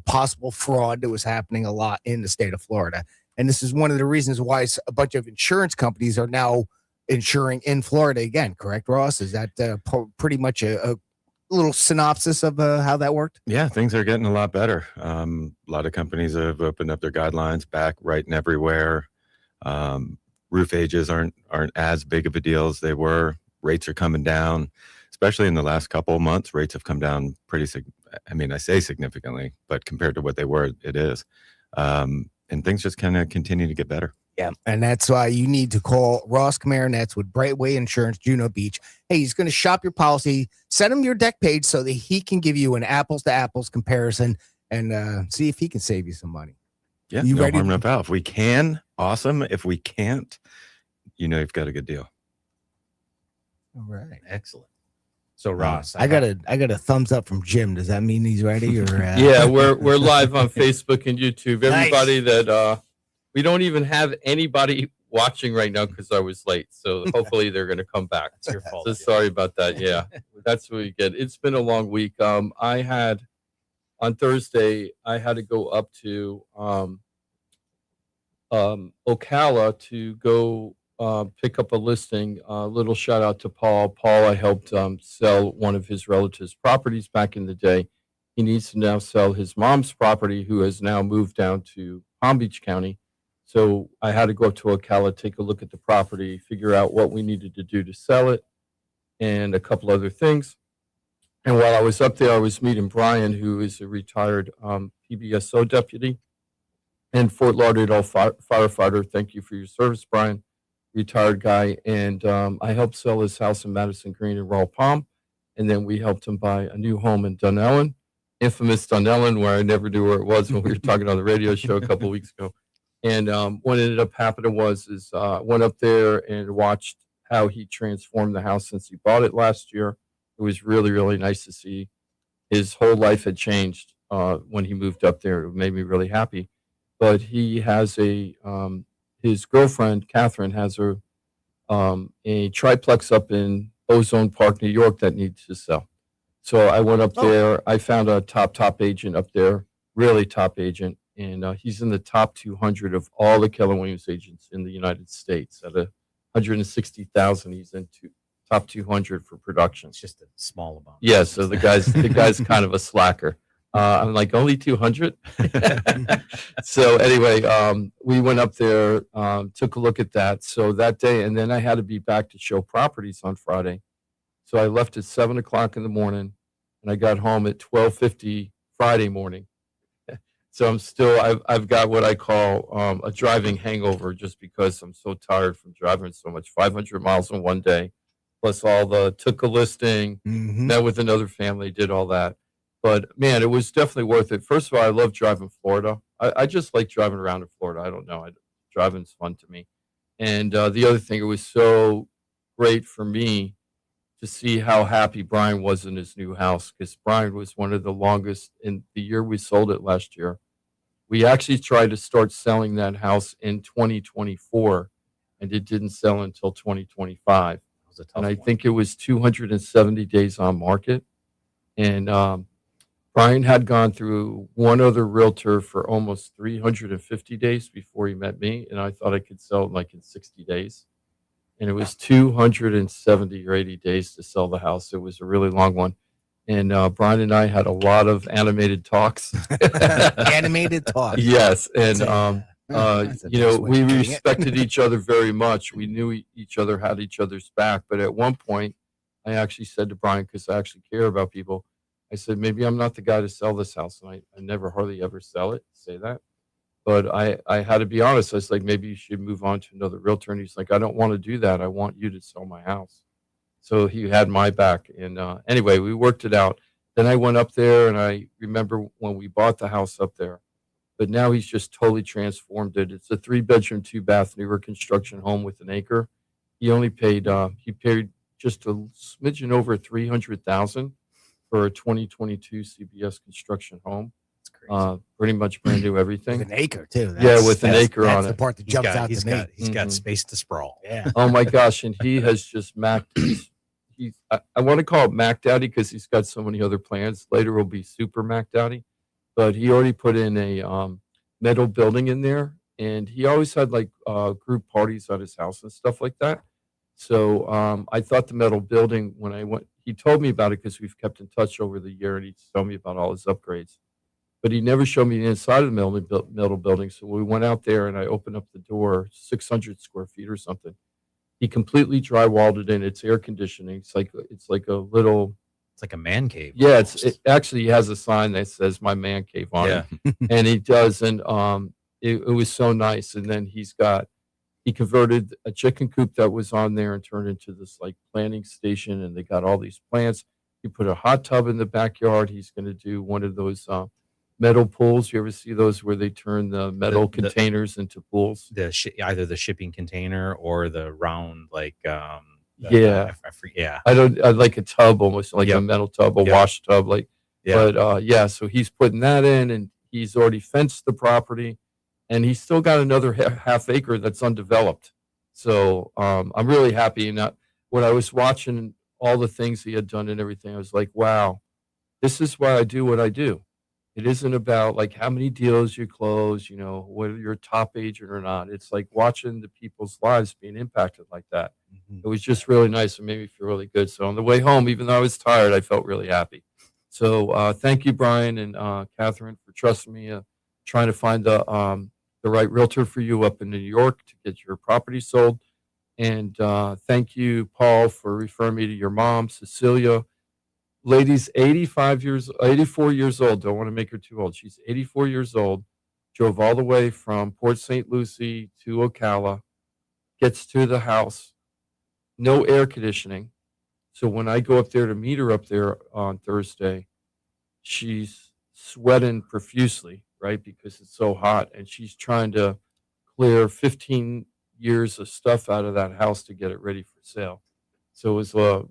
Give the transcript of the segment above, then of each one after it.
possible fraud that was happening a lot in the state of Florida. And this is one of the reasons why a bunch of insurance companies are now insuring in Florida again. Correct, Ross? Is that pretty much a little synopsis of how that worked? Yeah, things are getting a lot better. A lot of companies have opened up their guidelines back, writing everywhere. Roof ages aren't as big of a deal as they were. Rates are coming down, especially in the last couple of months. Rates have come down I say significantly, but compared to what they were, it is. And things just kind of continue to get better. Yeah, and that's why you need to call Ross Camaronets with Brightway Insurance, Juno Beach. Hey, he's going to shop your policy. Send him your deck page so that he can give you an apples-to-apples comparison and see if he can save you some money. Yeah, no harm, no foul. If we can, awesome. If we can't, you've got a good deal. All right, excellent. So Ross, I got a thumbs up from Jim. Does that mean he's ready? Or yeah, we're live on Facebook and YouTube. Everybody that we don't even have anybody watching right now because I was late. So hopefully they're going to come back. It's your fault. So sorry about that. Yeah, that's what we get. It's been a long week. I had on Thursday I had to go up to Ocala to go pick up a listing. Little shout out to Paul. Paul, I helped sell one of his relatives' properties back in the day. He needs to now sell his mom's property, who has now moved down to Palm Beach County. So I had to go up to Ocala, take a look at the property, figure out what we needed to do to sell it, and a couple other things. And while I was up there, I was meeting Brian, who is a retired PBSO deputy and Fort Lauderdale firefighter. Thank you for your service, Brian. Retired guy. And I helped sell his house in Madison Green and Royal Palm. And then we helped him buy a new home in Dunellen, infamous Dunellen, where I never knew where it was when we were talking on the radio show a couple of weeks ago. And what ended up happening was I went up there and watched how he transformed the house since he bought it last year. It was really, really nice to see. His whole life had changed when he moved up there. It made me really happy. But he has his girlfriend, Catherine, has a triplex up in Ozone Park, New York, that needs to sell. So I went up there. I found a top agent up there, really top agent. And he's in the top 200 of all the Keller Williams agents in the United States. At 160,000, he's in top 200 for production. It's just a small amount. Yeah, so the guy's kind of a slacker. I'm like, only 200? So anyway, we went up there, took a look at that. So that day, and then I had to be back to show properties on Friday. So I left at 7 o'clock in the morning, and I got home at 12:50 Friday morning. So I've got what I call a driving hangover, just because I'm so tired from driving so much, 500 miles in one day, plus took a listing, met with another family, did all that. But man, it was definitely worth it. First of all, I love driving Florida. I just like driving around in Florida. I don't know. Driving's fun to me. And the other thing, it was so great for me to see how happy Brian was in his new house, because Brian was one of the longest in the year we sold it last year. We actually tried to start selling that house in 2024, and it didn't sell until 2025. And I think it was 270 days on market. And Brian had gone through one other realtor for almost 350 days before he met me, and I thought I could sell it in 60 days. And it was 270 or 80 days to sell the house. It was a really long one. And Brian and I had a lot of animated talks. Animated talks. Yes. And, we respected each other very much. We knew each other, had each other's back. But at one point, I actually said to Brian, because I actually care about people, I said, maybe I'm not the guy to sell this house. And I never hardly ever say that. But I had to be honest. I was like, maybe you should move on to another realtor. And he's like, I don't want to do that. I want you to sell my house. So he had my back. And anyway, we worked it out. Then I went up there, and I remember when we bought the house up there. But now he's just totally transformed it. It's a 3-bedroom, 2-bath, newer construction home with an acre. He only paid just a smidgen over $300,000 for a 2022 CBS construction home. Pretty much brand new everything. With an acre too. With an acre on it. That's the part that jumps out to me. He's got space to sprawl. Yeah. Oh my gosh! And he has just maxed. I want to call it Mac Daddy because he's got so many other plans. Later will be Super Mac Daddy. but he already put in a metal building in there, and he always had like group parties at his house and stuff like that. So I thought the metal building, when I went, he told me about it because we've kept in touch over the year, and he told me about all his upgrades. But he never showed me the inside of the metal building. So we went out there, and I opened up the door, 600 square feet or something. He completely drywalled it in. It's air conditioning. It's like a little. It's like a man cave. Yeah, almost. it actually has a sign that says "My Man Cave" on Yeah. it, and he does. And it was so nice. And then he converted a chicken coop that was on there and turned into this like planting station. And they got all these plants. He put a hot tub in the backyard. He's going to do one of those metal pools. You ever see those where they turn the metal containers into pools? Either the shipping container or the round Yeah. Yeah. I like a tub, almost like a metal tub, a Yep. wash tub, like. Yeah. But so he's putting that in, and he's already fenced the property, and he's still got another half acre that's undeveloped. So I'm really happy. And when I was watching all the things he had done and everything, I was like, wow, this is why I do what I do. It isn't about like how many deals you close, whether you're a top agent or not. It's like watching the people's lives being impacted like that. It was just really nice. It made me feel really good. So on the way home, even though I was tired, I felt really happy. So thank you, Brian and Catherine, for trusting me, trying to find the right realtor for you up in New York to get your property sold. And thank you, Paul, for referring me to your mom, Cecilia. Lady's 84 years old. Don't want to make her too old. She's 84 years old. Drove all the way from Port St. Lucie to Ocala. Gets to the house. No air conditioning. So when I go up there to meet her up there on Thursday, she's sweating profusely, right? Because it's so hot. And she's trying to clear 15 years of stuff out of that house to get it ready for sale. So it was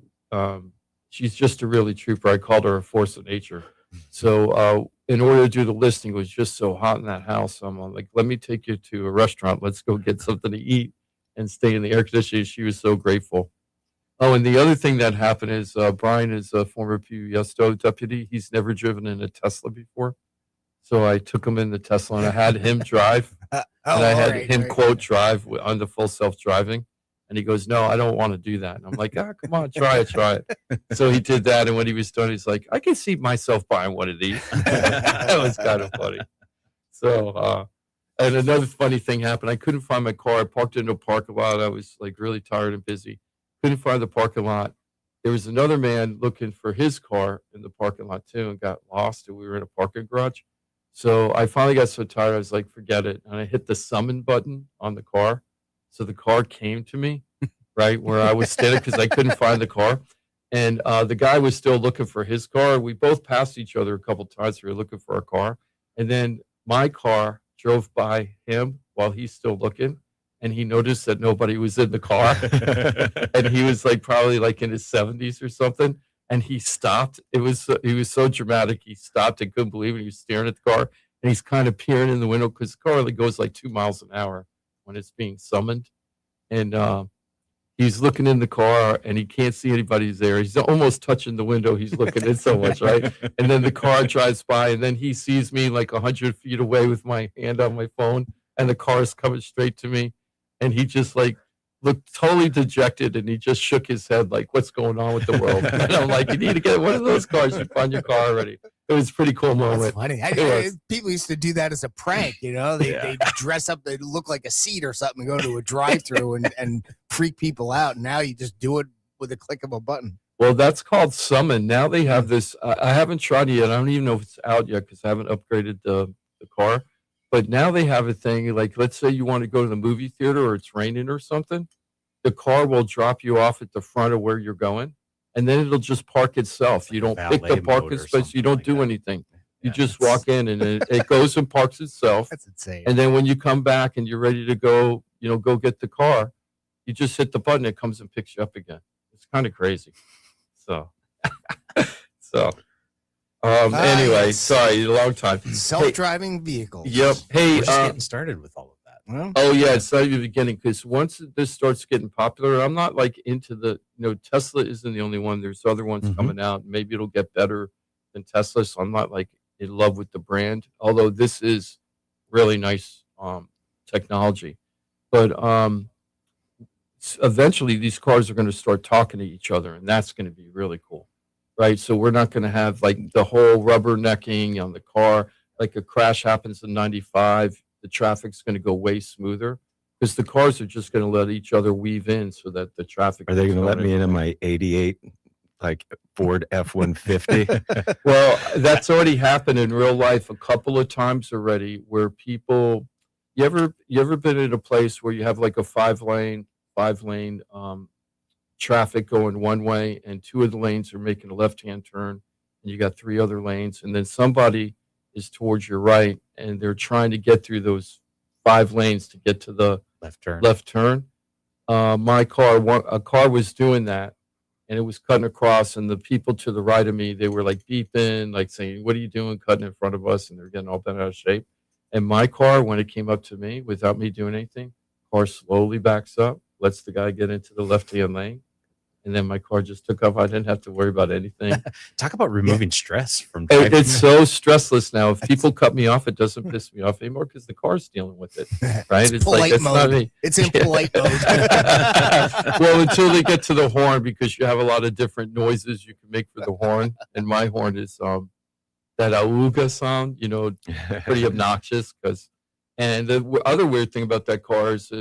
she's just a really trooper. I called her a force of nature. So in order to do the listing, it was just so hot in that house. I'm like, let me take you to a restaurant. Let's go get something to eat and stay in the air conditioning. She was so grateful. Oh, and the other thing that happened is Brian is a former Puesto deputy. He's never driven in a Tesla before. So I took him in the Tesla and I had him drive. And I had him quote drive on the full self-driving. And he goes, no, I don't want to do that. And I'm like, come on, try it. So he did that. And when he was done, he's like, I can see myself buying one of these. That was kind of funny. So, and another funny thing happened. I couldn't find my car. I parked into a parking lot. I was like really tired and busy. Couldn't find the parking lot. There was another man looking for his car in the parking lot too and got lost. And we were in a parking garage. So I finally got so tired. I was like, forget it. And I hit the summon button on the car. So the car came to me, right where I was standing because I couldn't find the car. And the guy was still looking for his car. We both passed each other a couple times. We were looking for our car. And then my car drove by him while he's still looking. And he noticed that nobody was in the car. And he was like probably like in his 70s or something. And he stopped. He was so dramatic. He stopped and couldn't believe it. He was staring at the car. And he's kind of peering in the window because the car only goes like 2 miles an hour when it's being summoned. And he's looking in the car and he can't see anybody's there. He's almost touching the window. He's looking in so much, right? And then the car drives by and then he sees me like 100 feet away with my hand on my phone and the car is coming straight to me. And he just like looked totally dejected and he just shook his head like, what's going on with the world? And I'm like, you need to get one of those cars. You found your car already. It was a pretty cool moment. That's funny. People used to do that as a prank, They dress up, they look like a seat or something, go to a drive-through and freak people out. And now you just do it with a click of a button. Well, that's called summon. Now they have this. I haven't tried it yet. I don't even know if it's out yet because I haven't upgraded the car. But now they have a thing like, let's say you want to go to the movie theater or it's raining or something. The car will drop you off at the front of where you're going. And then it'll just park itself. You don't pick the parking space. You don't do anything. You just walk in and it goes and parks itself. That's insane. And then when you come back and you're ready to go, go get the car, you just hit the button. It comes and picks you up again. It's kind of crazy. So, anyway, yes. sorry, a long time. Self-driving vehicles. Yep. Hey, We're just getting started with all of that. Well, oh yeah, it's not even the beginning because once this starts getting popular, I'm not like into the Tesla isn't the only one. There's other ones coming out. Maybe it'll get better than Tesla. So I'm not like in love with the brand. Although this is really nice technology, but eventually these cars are going to start talking to each other, and that's going to be really cool, right? So we're not going to have like the whole rubbernecking on the car. Like a crash happens in 95, the traffic's going to go way smoother because the cars are just going to let each other weave in so that the traffic. Are they going to let me in in my 88 like Ford F-150? Well, that's already happened in real life a couple of times already where people, you ever been in a place where you have like a five lane traffic going one way and two of the lanes are making a left-hand turn and you got three other lanes and then somebody is towards your right and they're trying to get through those 5 lanes to get to the left turn. A car was doing that and it was cutting across and the people to the right of me, they were like beeping, like saying, what are you doing cutting in front of us? And they're getting all bent out of shape. And my car, when it came up to me without me doing anything, car slowly backs up, lets the guy get into the left-hand lane. And then my car just took off. I didn't have to worry about anything. Talk about removing stress from It's so stressless now. If people cut me off, it doesn't piss me off anymore because the car's dealing with it, right? It's polite it's mode. not me. It's in polite mode. Well, until they get to the horn, because you have a lot of different noises you can make for the horn, and my horn is that auga sound, pretty obnoxious. And the other weird thing about that car is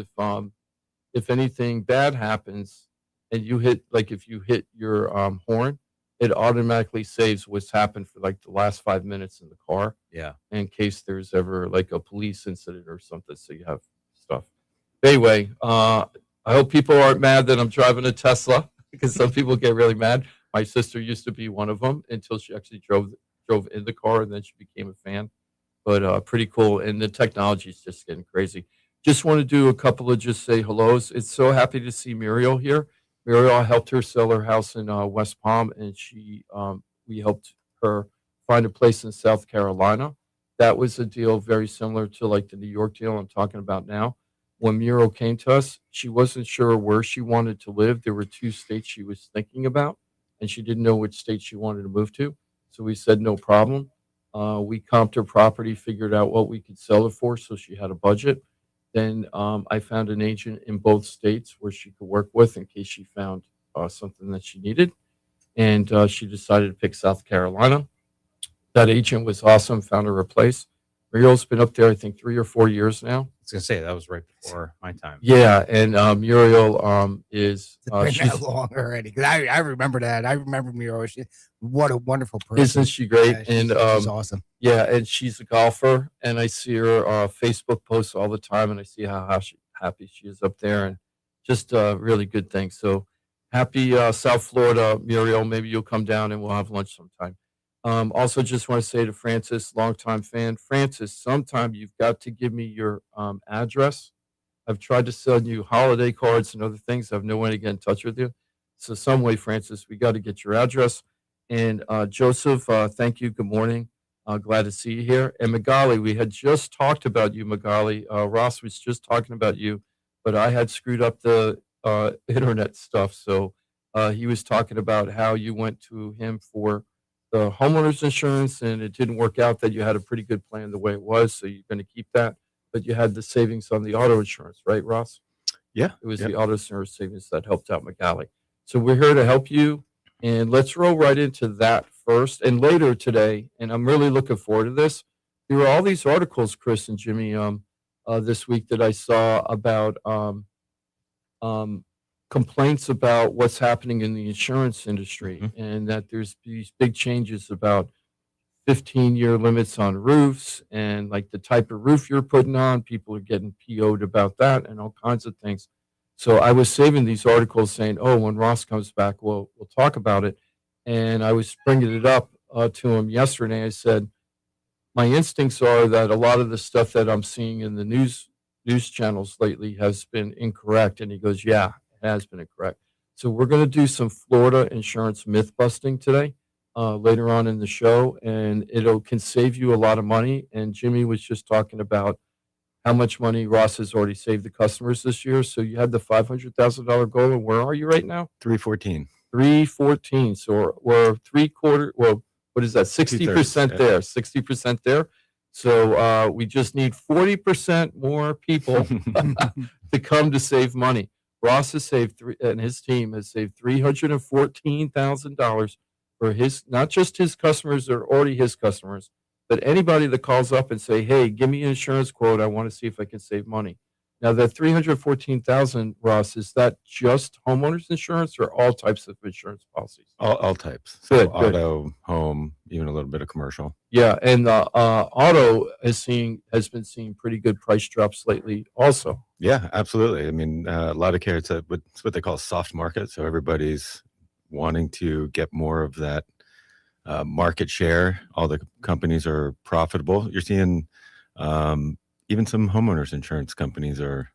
if anything bad happens and you hit, like if you hit your horn, it automatically saves what's happened for like the last 5 minutes in the car. Yeah. In case there's ever like a police incident or something. So you have stuff. Anyway, I hope people aren't mad that I'm driving a Tesla because some people get really mad. My sister used to be one of them until she actually drove in the car and then she became a fan. But pretty cool. And the technology is just getting crazy. Just want to do a couple of just say hellos. It's so happy to see Muriel here. Muriel, I helped her sell her house in West Palm, and we helped her find a place in South Carolina. That was a deal very similar to like the New York deal I'm talking about now. When Muriel came to us, she wasn't sure where she wanted to live. There were 2 states she was thinking about, and she didn't know which state she wanted to move to. So we said, no problem. We comped her property, figured out what we could sell it for, so she had a budget. Then I found an agent in both states where she could work with in case she found something that she needed. And she decided to pick South Carolina. That agent was awesome, found her a place. Muriel's been up there, I think, 3 or 4 years now. I was going to say, that was right before my time. Yeah, and Muriel is... It's been that long already. 'Cause I remember that. I remember Muriel. What a wonderful person. Isn't she great? Yeah, she's awesome. Yeah, and she's a golfer, and I see her Facebook posts all the time, and I see how happy she is up there, and just really good things. So happy South Florida, Muriel. Maybe you'll come down and we'll have lunch sometime. Also, just want to say to Francis, longtime fan, Francis, sometime you've got to give me your address. I've tried to send you holiday cards and other things. I have no way to get in touch with you. So some way, Francis, we got to get your address. And Joseph, thank you. Good morning. Glad to see you here. And Magali, we had just talked about you, Magali. Ross was just talking about you, but I had screwed up the internet stuff. So he was talking about how you went to him for the homeowner's insurance and it didn't work out, that you had a pretty good plan the way it was. So you're going to keep that, but you had the savings on the auto insurance, right, Ross? Yeah. It was the auto insurance savings that helped out Magali. So we're here to help you. And let's roll right into that first. And later today, and I'm really looking forward to this, there were all these articles, Chris and Jimmy, this week that I saw about complaints about what's happening in the insurance industry, and that there's these big changes about 15-year limits on roofs and like the type of roof you're putting on. People are getting PO'd about that and all kinds of things. So I was saving these articles saying, oh, when Ross comes back, we'll talk about it. And I was bringing it up to him yesterday. I said, my instincts are that a lot of the stuff that I'm seeing in the news channels lately has been incorrect. And he goes, yeah, it has been incorrect. So we're going to do some Florida insurance myth busting today, later on in the show, and can save you a lot of money. And Jimmy was just talking about how much money Ross has already saved the customers this year. So you had the $500,000 goal, and where are you right now? 314. 314. So we're what is that? 60% yeah. there, 60% there. So we just need 40% more people to come to save money. Ross has saved and his team has saved $314,000 for his, not just his customers that are already his customers, but anybody that calls up and say, "Hey, give me an insurance quote. I want to see if I can save money." Now, that 314,000, Ross, is that just homeowners insurance or all types of insurance policies? All types. So Good, good. auto, home, even a little bit of commercial. Yeah, and auto has been seeing pretty good price drops lately, also. Yeah, absolutely. I mean, a lot of carrots. It's what they call a soft market. So everybody's wanting to get more of that market share. All the companies are profitable. You're seeing even some homeowners insurance companies are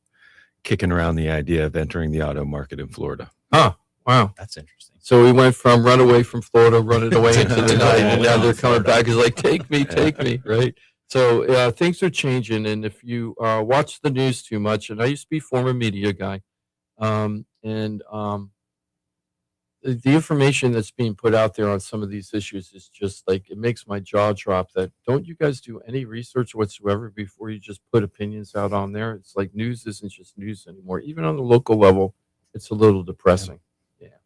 kicking around the idea of entering the auto market in Florida. Huh. Wow. That's interesting. So we went from run away from Florida, running away into the night, and now they're coming Florida. back. It's like, take me, right? So things are changing, and if you watch the news too much, and I used to be a former media guy, and the information that's being put out there on some of these issues is just like, it makes my jaw drop. That don't you guys do any research whatsoever before you just put opinions out on there? It's like news isn't just news anymore. Even on the local level, it's a little depressing.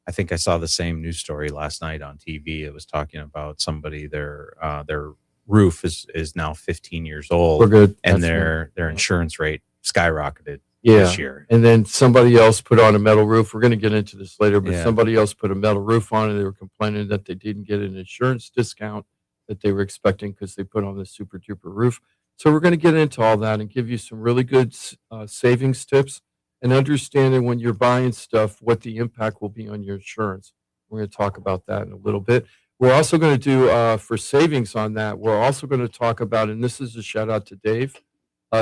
I think I saw the same news story last night on TV. It was talking about somebody, their roof is now 15 years old, We're good. and That's their insurance rate skyrocketed Yeah. this year. And then somebody else put on a metal roof. We're going to get into this later, but Yeah. somebody else put a metal roof on, and they were complaining that they didn't get an insurance discount that they were expecting because they put on the super duper roof. So we're going to get into all that and give you some really good savings tips and understanding when you're buying stuff what the impact will be on your insurance. We're going to talk about that in a little bit. We're also going to do for savings on that. We're also going to talk about, and this is a shout out to Dave.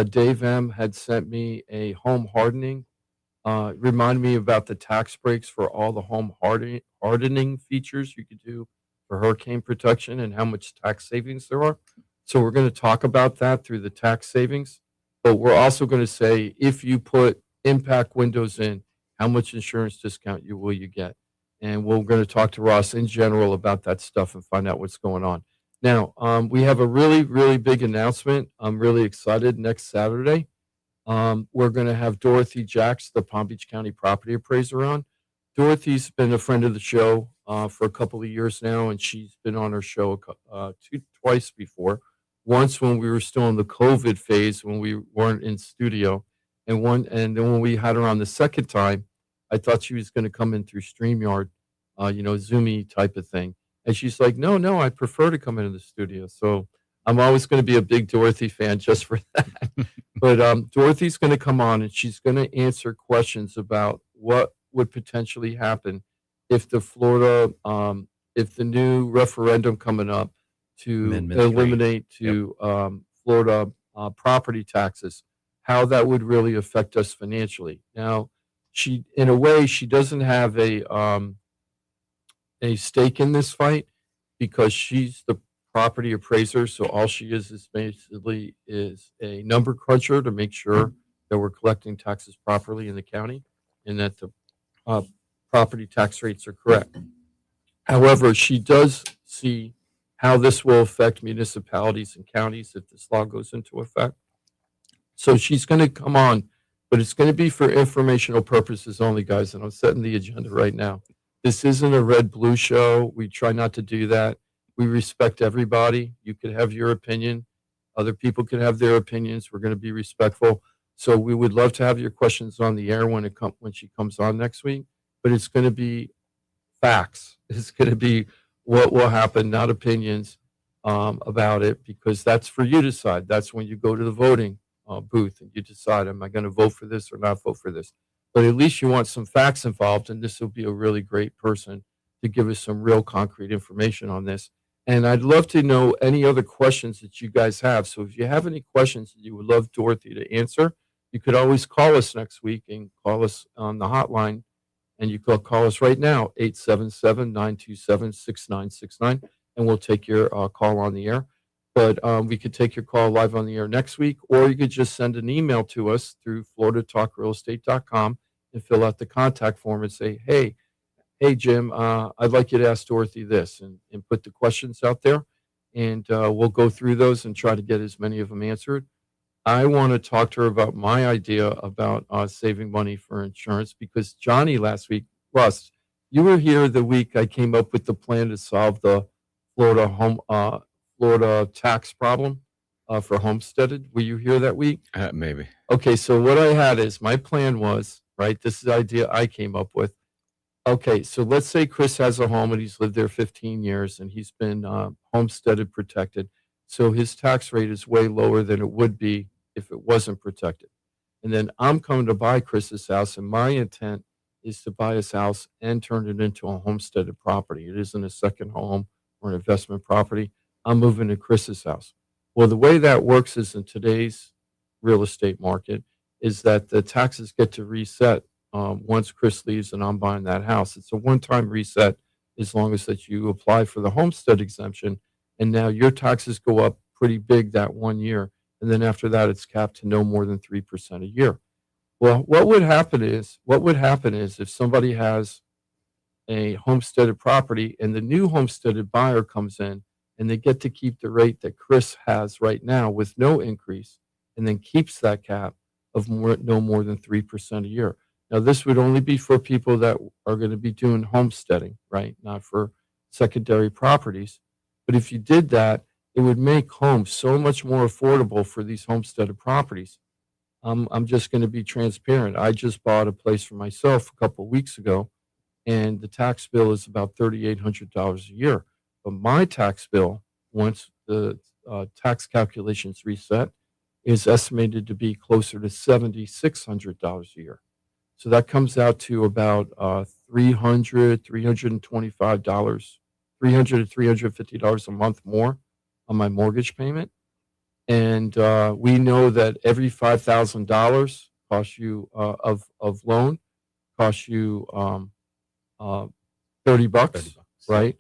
Dave M had sent me a home hardening. Remind me about the tax breaks for all the home hardening features you could do for hurricane protection and how much tax savings there are. So we're going to talk about that through the tax savings. But we're also going to say, if you put impact windows in, how much insurance discount will you get? And we're going to talk to Ross in general about that stuff and find out what's going on. Now, we have a really, really big announcement. I'm really excited. Next Saturday, we're going to have Dorothy Jacks, the Palm Beach County property appraiser, on. Dorothy's been a friend of the show for a couple of years now, and she's been on our show twice before. Once when we were still in the COVID phase, when we weren't in studio, and then when we had her on the second time, I thought she was going to come in through StreamYard, Zoomy type of thing. And she's like, no, I prefer to come into the studio. So I'm always going to be a big Dorothy fan just for that. But Dorothy's going to come on and she's going to answer questions about what would potentially happen if the if the new referendum coming up to Amendment 3. eliminate Florida property taxes, how that would really affect us financially. Now, in a way, she doesn't have a stake in this fight because she's the property appraiser. So all she is basically a number cruncher to make sure that we're collecting taxes properly in the county and that the property tax rates are correct. However, she does see how this will affect municipalities and counties if this law goes into effect. So she's going to come on, but it's going to be for informational purposes only, guys. And I'm setting the agenda right now. This isn't a red blue show. We try not to do that. We respect everybody. You could have your opinion. Other people could have their opinions. We're going to be respectful. So we would love to have your questions on the air when she comes on next week. But it's going to be facts. It's going to be what will happen, not opinions about it, because that's for you to decide. That's when you go to the voting booth and you decide, am I going to vote for this or not vote for this? But at least you want some facts involved, and this will be a really great person to give us some real concrete information on this. And I'd love to know any other questions that you guys have. So if you have any questions that you would love Dorothy to answer, you could always call us next week and call us on the hotline. And you could call us right now, 877-927-6969, and we'll take your call on the air. But we could take your call live on the air next week, or you could just send an email to us through floridatalkrealestate.com and fill out the contact form and say, hey, hey, Jim, I'd like you to ask Dorothy this, and put the questions out there. And we'll go through those and try to get as many of them answered. I want to talk to her about my idea about saving money for insurance because Johnny last week, Russ, you were here the week I came up with the plan to solve the Florida Florida tax problem for homesteaded. Were you here that week? Maybe. Okay, so what I had is my plan was, right, this is the idea I came up with. Okay, so let's say Chris has a home and he's lived there 15 years and he's been homesteaded protected. So his tax rate is way lower than it would be if it wasn't protected. And then I'm coming to buy Chris's house, and my intent is to buy his house and turn it into a homesteaded property. It isn't a second home or an investment property. I'm moving to Chris's house. Well, the way that works is in today's real estate market is that the taxes get to reset once Chris leaves and I'm buying that house. It's a one-time reset as long as that you apply for the homestead exemption, and now your taxes go up pretty big that 1 year, and then after that it's capped to no more than 3% a year. Well, what would happen is if somebody has a homesteaded property and the new homesteaded buyer comes in and they get to keep the rate that Chris has right now with no increase, and then keeps that cap of no more than 3% a year. Now, this would only be for people that are going to be doing homesteading, right? Not for secondary properties. But if you did that, it would make homes so much more affordable for these homesteaded properties. I'm just going to be transparent. I just bought a place for myself a couple of weeks ago, and the tax bill is about $3,800 a year. But my tax bill, once the tax calculations reset, is estimated to be closer to $7,600 a year. So that comes out to about $325, $300 to $350 a month more on my mortgage payment. And we know that every $5,000 costs you of loan costs you $30, right?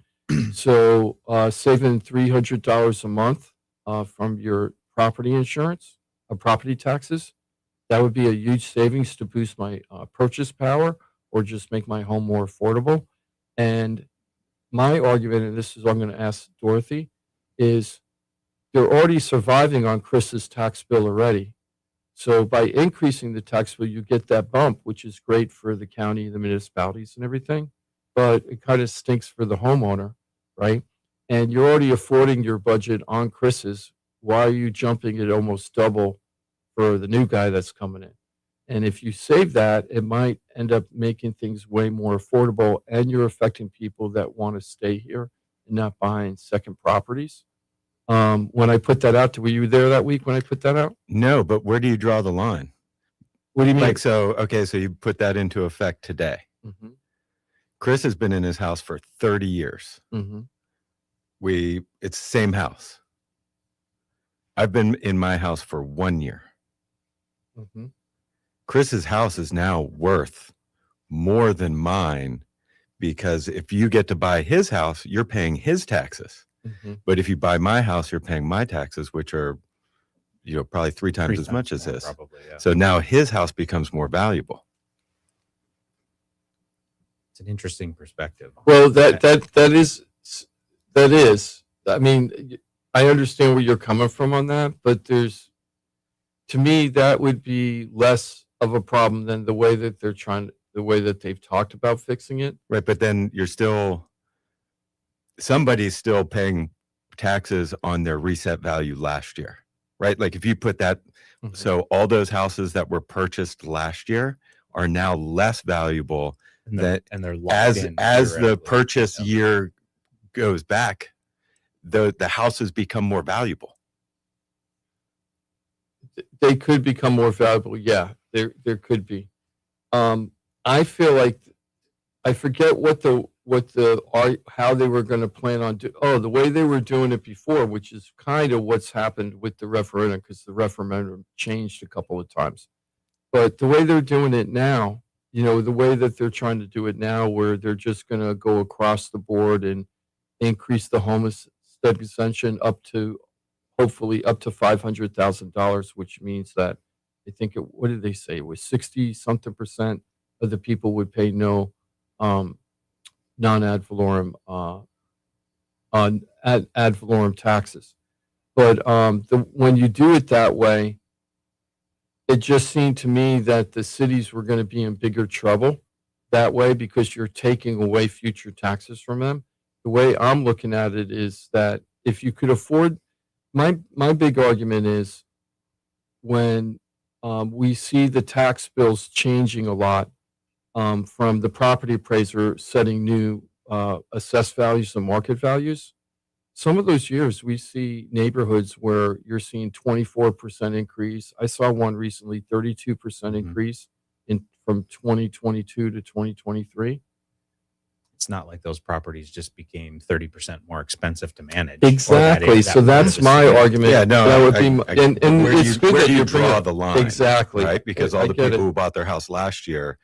So saving $300 a month from your property insurance, property taxes, that would be a huge savings to boost my purchase power or just make my home more affordable. And my argument, and this is what I'm going to ask Dorothy, is they're already surviving on Chris's tax bill already. So by increasing the tax bill, you get that bump, which is great for the county, the municipalities, and everything. But it kind of stinks for the homeowner, right? And you're already affording your budget on Chris's. Why are you jumping at almost double for the new guy that's coming in? And if you save that, it might end up making things way more affordable, and you're affecting people that want to stay here and not buying second properties. When I put that out, were you there that week when I put that out? No, but where do you draw the line? What do you mean? Like, so, okay, so you put that into effect today. Mm-hmm. Chris has been in his house for 30 years. Mm-hmm. It's the same house. I've been in my house for 1 year. Mm-hmm. Chris's house is now worth more than mine because if you get to buy his house, you're paying his taxes. Mm-hmm. But if you buy my house, you're paying my taxes, which are, probably three times as much as his. Probably, yeah. So now his house becomes more valuable. It's an interesting perspective. Well, that is. I mean, I understand where you're coming from on that, but to me, that would be less of a problem than the way that they've talked about fixing it. Right. But then somebody's still paying taxes on their reset value last year, right? Like if you put that, Mm-hmm. so all those houses that were purchased last year are now less valuable And they're locked in as the theoretically. purchase Yeah. year goes back, the houses become more valuable. They could become more valuable. Yeah, there could be. I feel like I forget how they were going to plan on the way they were doing it before, which is kind of what's happened with the referendum, because the referendum changed a couple of times. But the way they're doing it now, the way that they're trying to do it now, where they're just going to go across the board and increase the homestead exemption hopefully up to $500,000, which means that I think what did they say? It was 60 something % of the people would pay no non-ad valorem on ad valorem taxes. But when you do it that way, it just seemed to me that the cities were going to be in bigger trouble that way because you're taking away future taxes from them. The way I'm looking at it is that if you could afford, my big argument is when we see the tax bills changing a lot from the property appraiser setting new assessed values and market values. Some of those years we see neighborhoods where you're seeing 24% increase. I saw one recently, 32% increase from 2022 to 2023. It's not like those properties just became 30% more expensive to manage. Exactly. So that's my argument. Yeah, no, that would be, and where it's good where that do you you bring draw it. the line? Exactly. Right? Because all I the get people it. who bought their house last year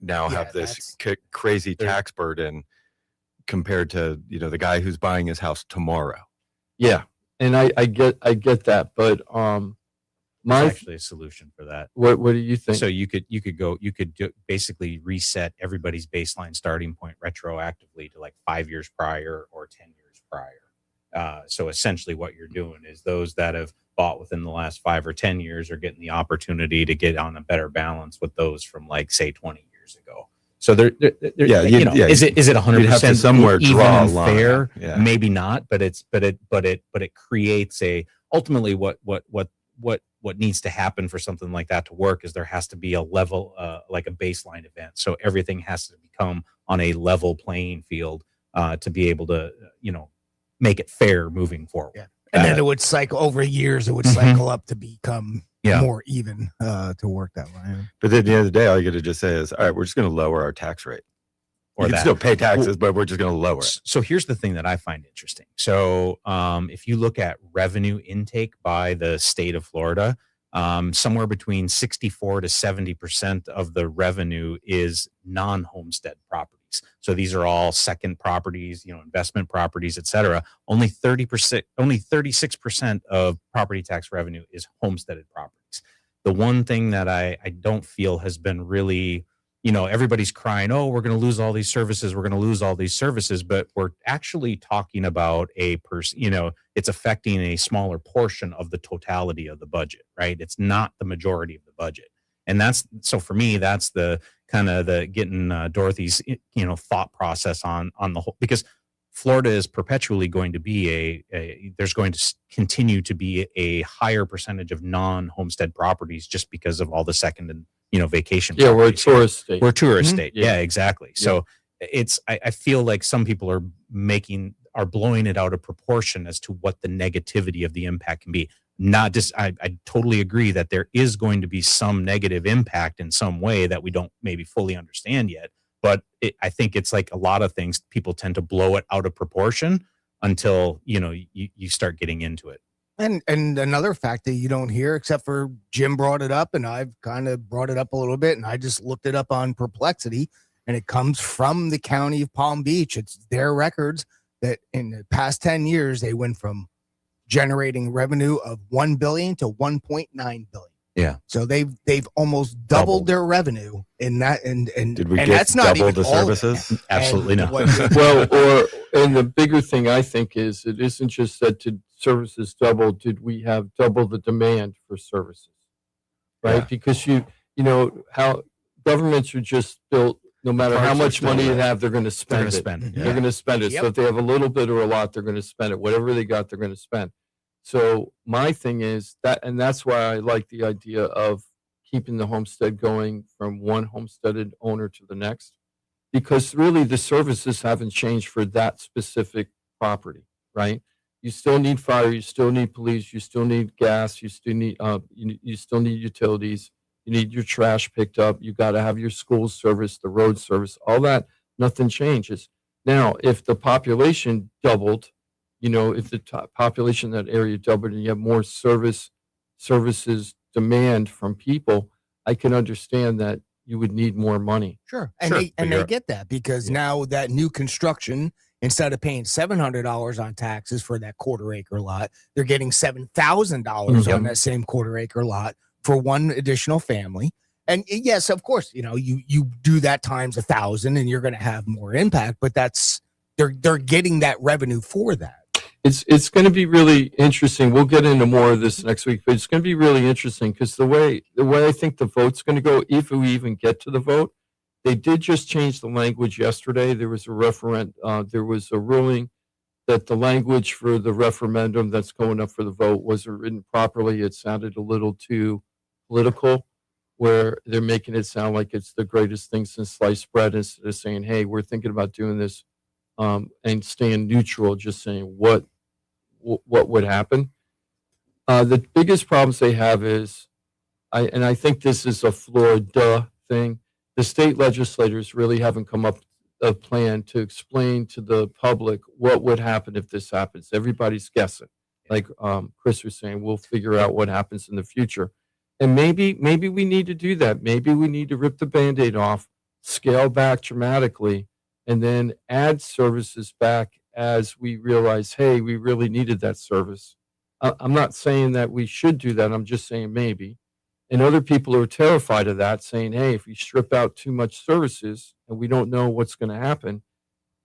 now Yeah, have this crazy tax burden compared to, the guy who's buying his house tomorrow. Yeah. And I get that, but There's actually a solution for that. what do you think? So you could basically reset everybody's baseline starting point retroactively to like 5 years prior or 10 years prior. So essentially what you're doing is those that have bought within the last 5 or 10 years are getting the opportunity to get on a better balance with those from like say 20 years ago. So is it 100% somewhere even draw a and line. fair? Yeah. Maybe not, but it creates ultimately what needs to happen for something like that to work is there has to be a level, like a baseline event. So everything has to become on a level playing field to be able to, make it fair moving forward. Yeah. And then it would cycle over years. It would cycle up to become more even to work that way. But at the end of the day, all you got to just say is, all right, we're just going to lower our tax rate. Or you can still pay taxes, but we're just going to lower it. So here's the thing that I find interesting. So if you look at revenue intake by the state of Florida, somewhere between 64 to 70% of the revenue is non-homestead properties. So these are all second properties, investment properties, et cetera. Only 36% of property tax revenue is homesteaded properties. The one thing that I don't feel has been really, everybody's crying, oh, we're going to lose all these services. We're going to lose all these services. But we're actually talking about a person, it's affecting a smaller portion of the totality of the budget, right? It's not the majority of the budget. And so for me, that's the kind of the getting Dorothy's, thought process on the whole, because Florida is perpetually going to be there's going to continue to be a higher percentage of non-homestead properties just because of all the second and, vacation. Yeah, we're a tourist state. We're a tourist state. Yeah. Yeah, exactly. So I feel like some people are blowing it out of proportion as to what the negativity of the impact can be. Not just, I totally agree that there is going to be some negative impact in some way that we don't maybe fully understand yet. But I think it's like a lot of things, people tend to blow it out of proportion until, you start getting into it. And another fact that you don't hear, except for Jim brought it up, and I've kind of brought it up a little bit, and I just looked it up on Perplexity, and it comes from the county of Palm Beach. It's their records that in the past 10 years, they went from generating revenue of $1 billion to $1.9 billion. Yeah. So they've almost doubled their revenue in that, and did we and get that's not double even the all of it. services? Absolutely not. And the bigger thing I think is it isn't just that services doubled. Did we have double the demand for services? Right? Yeah. Because how governments are just built. No matter how much money you have, they're going to spend it. They're going to spend it. Yep. So if they have a little bit or a lot, they're going to spend it. Whatever they got, they're going to spend. So my thing is that, and that's why I like the idea of keeping the homestead going from one homesteaded owner to the next, because really the services haven't changed for that specific property, right? You still need fire, you still need police, you still need gas, you still need you still need utilities. You need your trash picked up. You got to have your school service, the road service, all that. Nothing changes. Now, if the population doubled, if the population in that area doubled and you have more services demand from people, I can understand that you would need more money. Sure. And they get that because now that new construction, instead of paying $700 on taxes for that quarter acre lot, they're getting $7,000 on that same quarter acre lot for one additional family. And yes, of course, you do that times 1,000 and you're going to have more impact, but they're getting that revenue for that. It's going to be really interesting. We'll get into more of this next week, but it's going to be really interesting because the way I think the vote's going to go, if we even get to the vote, they did just change the language yesterday. There was a ruling that the language for the referendum that's going up for the vote wasn't written properly. It sounded a little too political, where they're making it sound like it's the greatest thing since sliced bread instead of saying, hey, we're thinking about doing this, and staying neutral, just saying what would happen. The biggest problems they have is, I think this is a Florida thing. The state legislators really haven't come up a plan to explain to the public what would happen if this happens. Everybody's guessing. Like Chris was saying, we'll figure out what happens in the future. And maybe we need to do that. Maybe we need to rip the Band-Aid off, scale back dramatically, and then add services back as we realize, hey, we really needed that service. I'm not saying that we should do that. I'm just saying maybe. And other people are terrified of that, saying, hey, if we strip out too much services and we don't know what's going to happen,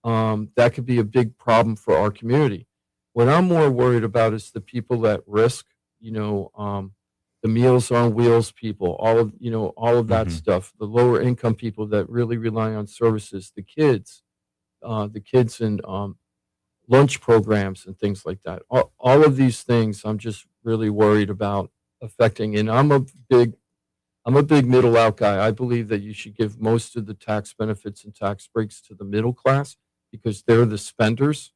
that could be a big problem for our community. What I'm more worried about is the people at risk, the Meals on Wheels people, all of that stuff, the lower income people that really rely on services, the kids in lunch programs and things like that. All of these things I'm just really worried about affecting. And I'm a big middle out guy. I believe that you should give most of the tax benefits and tax breaks to the middle class because they're the spenders,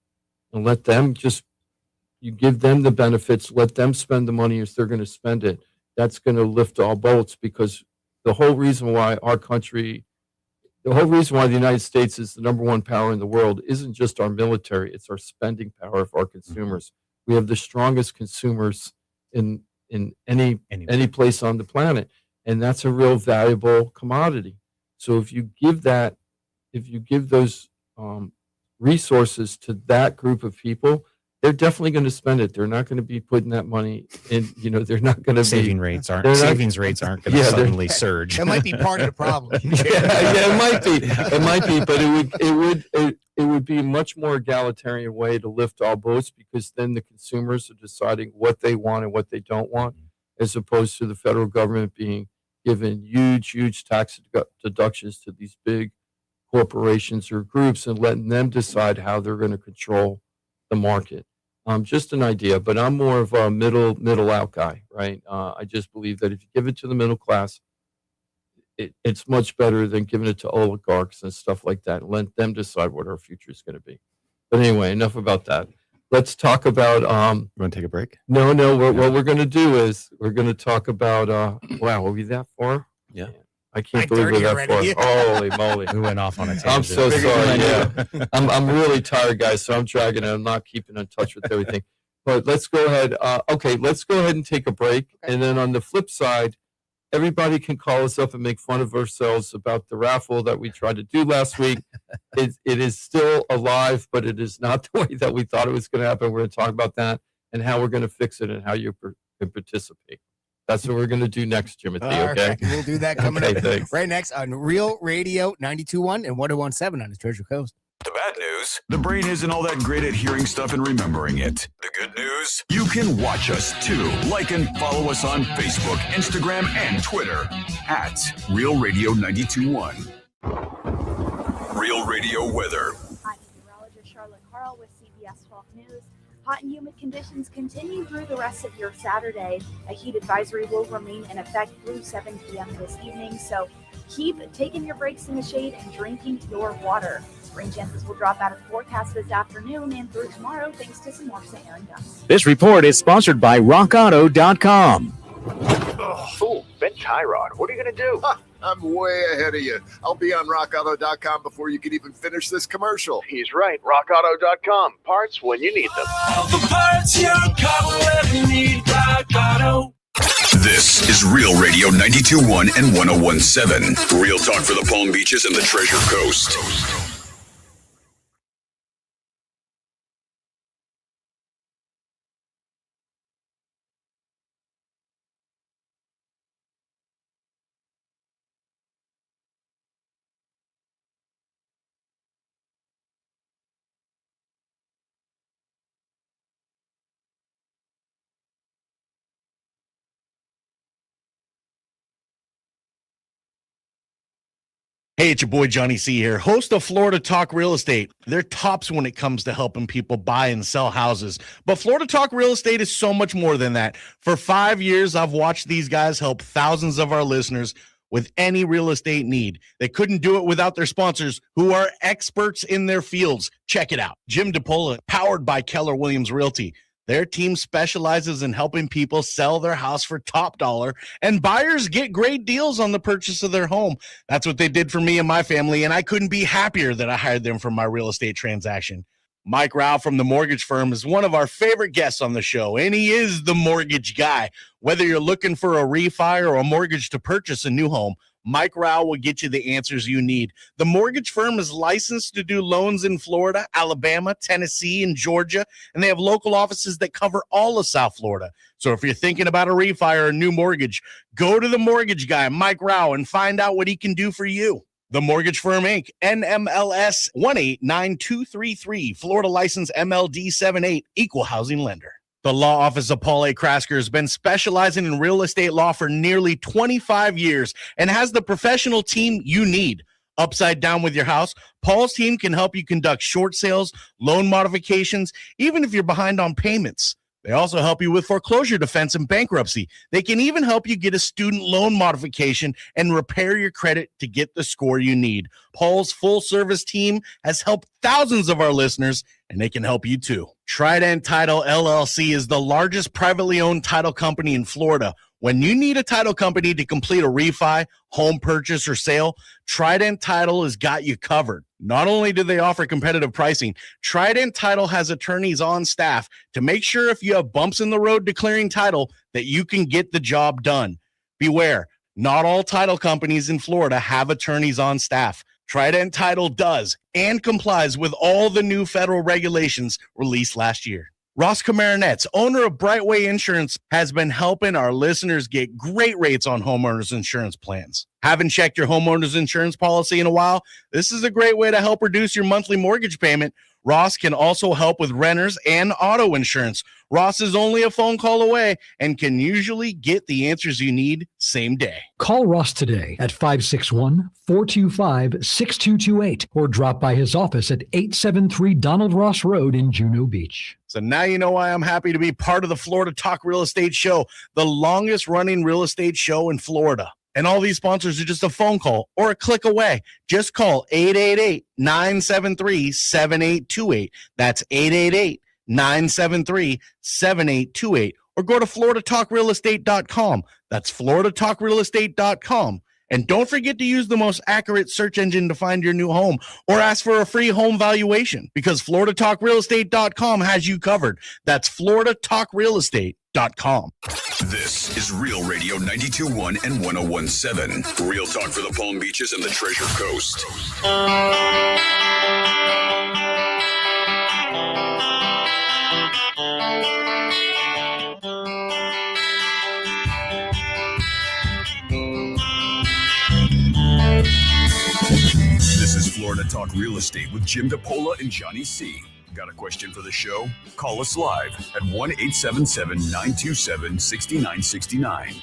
and let them you give them the benefits, let them spend the money as they're going to spend it. That's going to lift all boats, because the whole reason why the United States is the number one power in the world isn't just our military, it's our spending power of our consumers. We have the strongest consumers in any place on the planet, and that's a real valuable commodity. So if you give those resources to that group of people, they're definitely going to spend it. They're not going to be putting that money in. They're not going to savings rates aren't going to suddenly surge. That might be part of the problem. It might be, but it would be a much more egalitarian way to lift all boats, because then the consumers are deciding what they want and what they don't want, as opposed to the federal government being given huge tax deductions to these big corporations or groups and letting them decide how they're going to control the market. Just an idea, but I'm more of a middle out guy, right? I just believe that if you give it to the middle class, it's much better than giving it to oligarchs and stuff like that, and let them decide what our future is going to be. But anyway, enough about that. Let's talk about. You want to take a break? No. What we're going to do is we're going to talk about. Wow, are we that far? Yeah. I can't believe we're that far. Holy moly. We went off on a tangent. I'm so sorry. Yeah. I'm really tired, guys, so I'm dragging it. I'm not keeping in touch with everything. But let's go ahead. Let's go ahead and take a break. Okay. And then on the flip side, everybody can call us up and make fun of ourselves about the raffle that we tried to do last week. It is still alive, but it is not the way that we thought it was going to happen. We're going to talk about that and how we're going to fix it and how you can participate. That's what we're going to do next, Timothy, okay? Right. We'll do that coming up thanks. right next on Real Radio 92.1 and 101.7 on the Treasure Coast. The bad news, the brain isn't all that great at hearing stuff and remembering it. The good news, you can watch us too. Like and follow us on Facebook, Instagram, and Twitter at Real Radio 92.1. Real Radio weather. I'm meteorologist Charlotte Carl with CBS 12 News. Hot and humid conditions continue through the rest of your Saturday. A heat advisory will remain in effect through 7 p.m. this evening, so keep taking your breaks in the shade and drinking your water. Rain chances will drop out of the forecast this afternoon and through tomorrow, thanks to some more Saharan dust. This report is sponsored by RockAuto.com. Oh, Ben Tyrod, what are you going to do? I'm way ahead of you. I'll be on rockauto.com before you can even finish this commercial. He's right. RockAuto.com. Parts when you need them. All the parts your car will ever need. Rock Auto. This is Real Radio 92.1 and 101.7. Real talk for the Palm Beaches and the Treasure Coast. Hey, it's your boy Johnny C here, host of Florida Talk Real Estate. They're tops when it comes to helping people buy and sell houses. But Florida Talk Real Estate is so much more than that. For 5 years, I've watched these guys help thousands of our listeners with any real estate need. They couldn't do it without their sponsors, who are experts in their fields. Check it out. Jim DePola, powered by Keller Williams Realty. Their team specializes in helping people sell their house for top dollar, and buyers get great deals on the purchase of their home. That's what they did for me and my family, and I couldn't be happier that I hired them for my real estate transaction. Mike Rao from the mortgage firm is one of our favorite guests on the show, and he is the mortgage guy. Whether you're looking for a refi or a mortgage to purchase a new home, Mike Rao will get you the answers you need. The mortgage firm is licensed to do loans in Florida, Alabama, Tennessee, and Georgia, and they have local offices that cover all of South Florida. So if you're thinking about a refi or a new mortgage, go to the mortgage guy, Mike Rao, and find out what he can do for you. The Mortgage Firm, Inc., NMLS 189233, Florida license MLD 78, equal housing lender. The law office of Paul A. Krasker has been specializing in real estate law for nearly 25 years and has the professional team you need. Upside down with your house, Paul's team can help you conduct short sales, loan modifications, even if you're behind on payments. They also help you with foreclosure defense and bankruptcy. They can even help you get a student loan modification and repair your credit to get the score you need. Paul's full-service team has helped thousands of our listeners, and they can help you too. Trident Title LLC is the largest privately owned title company in Florida. When you need a title company to complete a refi, home purchase, or sale, Trident Title has got you covered. Not only do they offer competitive pricing, Trident Title has attorneys on staff to make sure if you have bumps in the road declaring title that you can get the job done. Beware, not all title companies in Florida have attorneys on staff. Trident Title does and complies with all the new federal regulations released last year. Ross Camaronets, owner of Brightway Insurance, has been helping our listeners get great rates on homeowners insurance plans. Haven't checked your homeowners insurance policy in a while? This is a great way to help reduce your monthly mortgage payment. Ross can also help with renters and auto insurance. Ross is only a phone call away and can usually get the answers you need same day. Call Ross today at 561-425-6228 or drop by his office at 873 Donald Ross Road in Juno Beach. So now you know why I'm happy to be part of the Florida Talk Real Estate Show, the longest running real estate show in Florida. And all these sponsors are just a phone call or a click away. Just call 888-973-7828. That's 888-973-7828. Or go to floridatalkrealestate.com. That's floridatalkrealestate.com. And don't forget to use the most accurate search engine to find your new home or ask for a free home valuation because floridatalkrealestate.com has you covered. That's floridatalkrealestate.com. This is Real Radio 92.1 and 101.7. Real talk for the Palm Beaches and the Treasure Coast. This is Florida Talk Real Estate with Jim DePola and Johnny C. Got a question for the show? Call us live at 1-877-927-6969.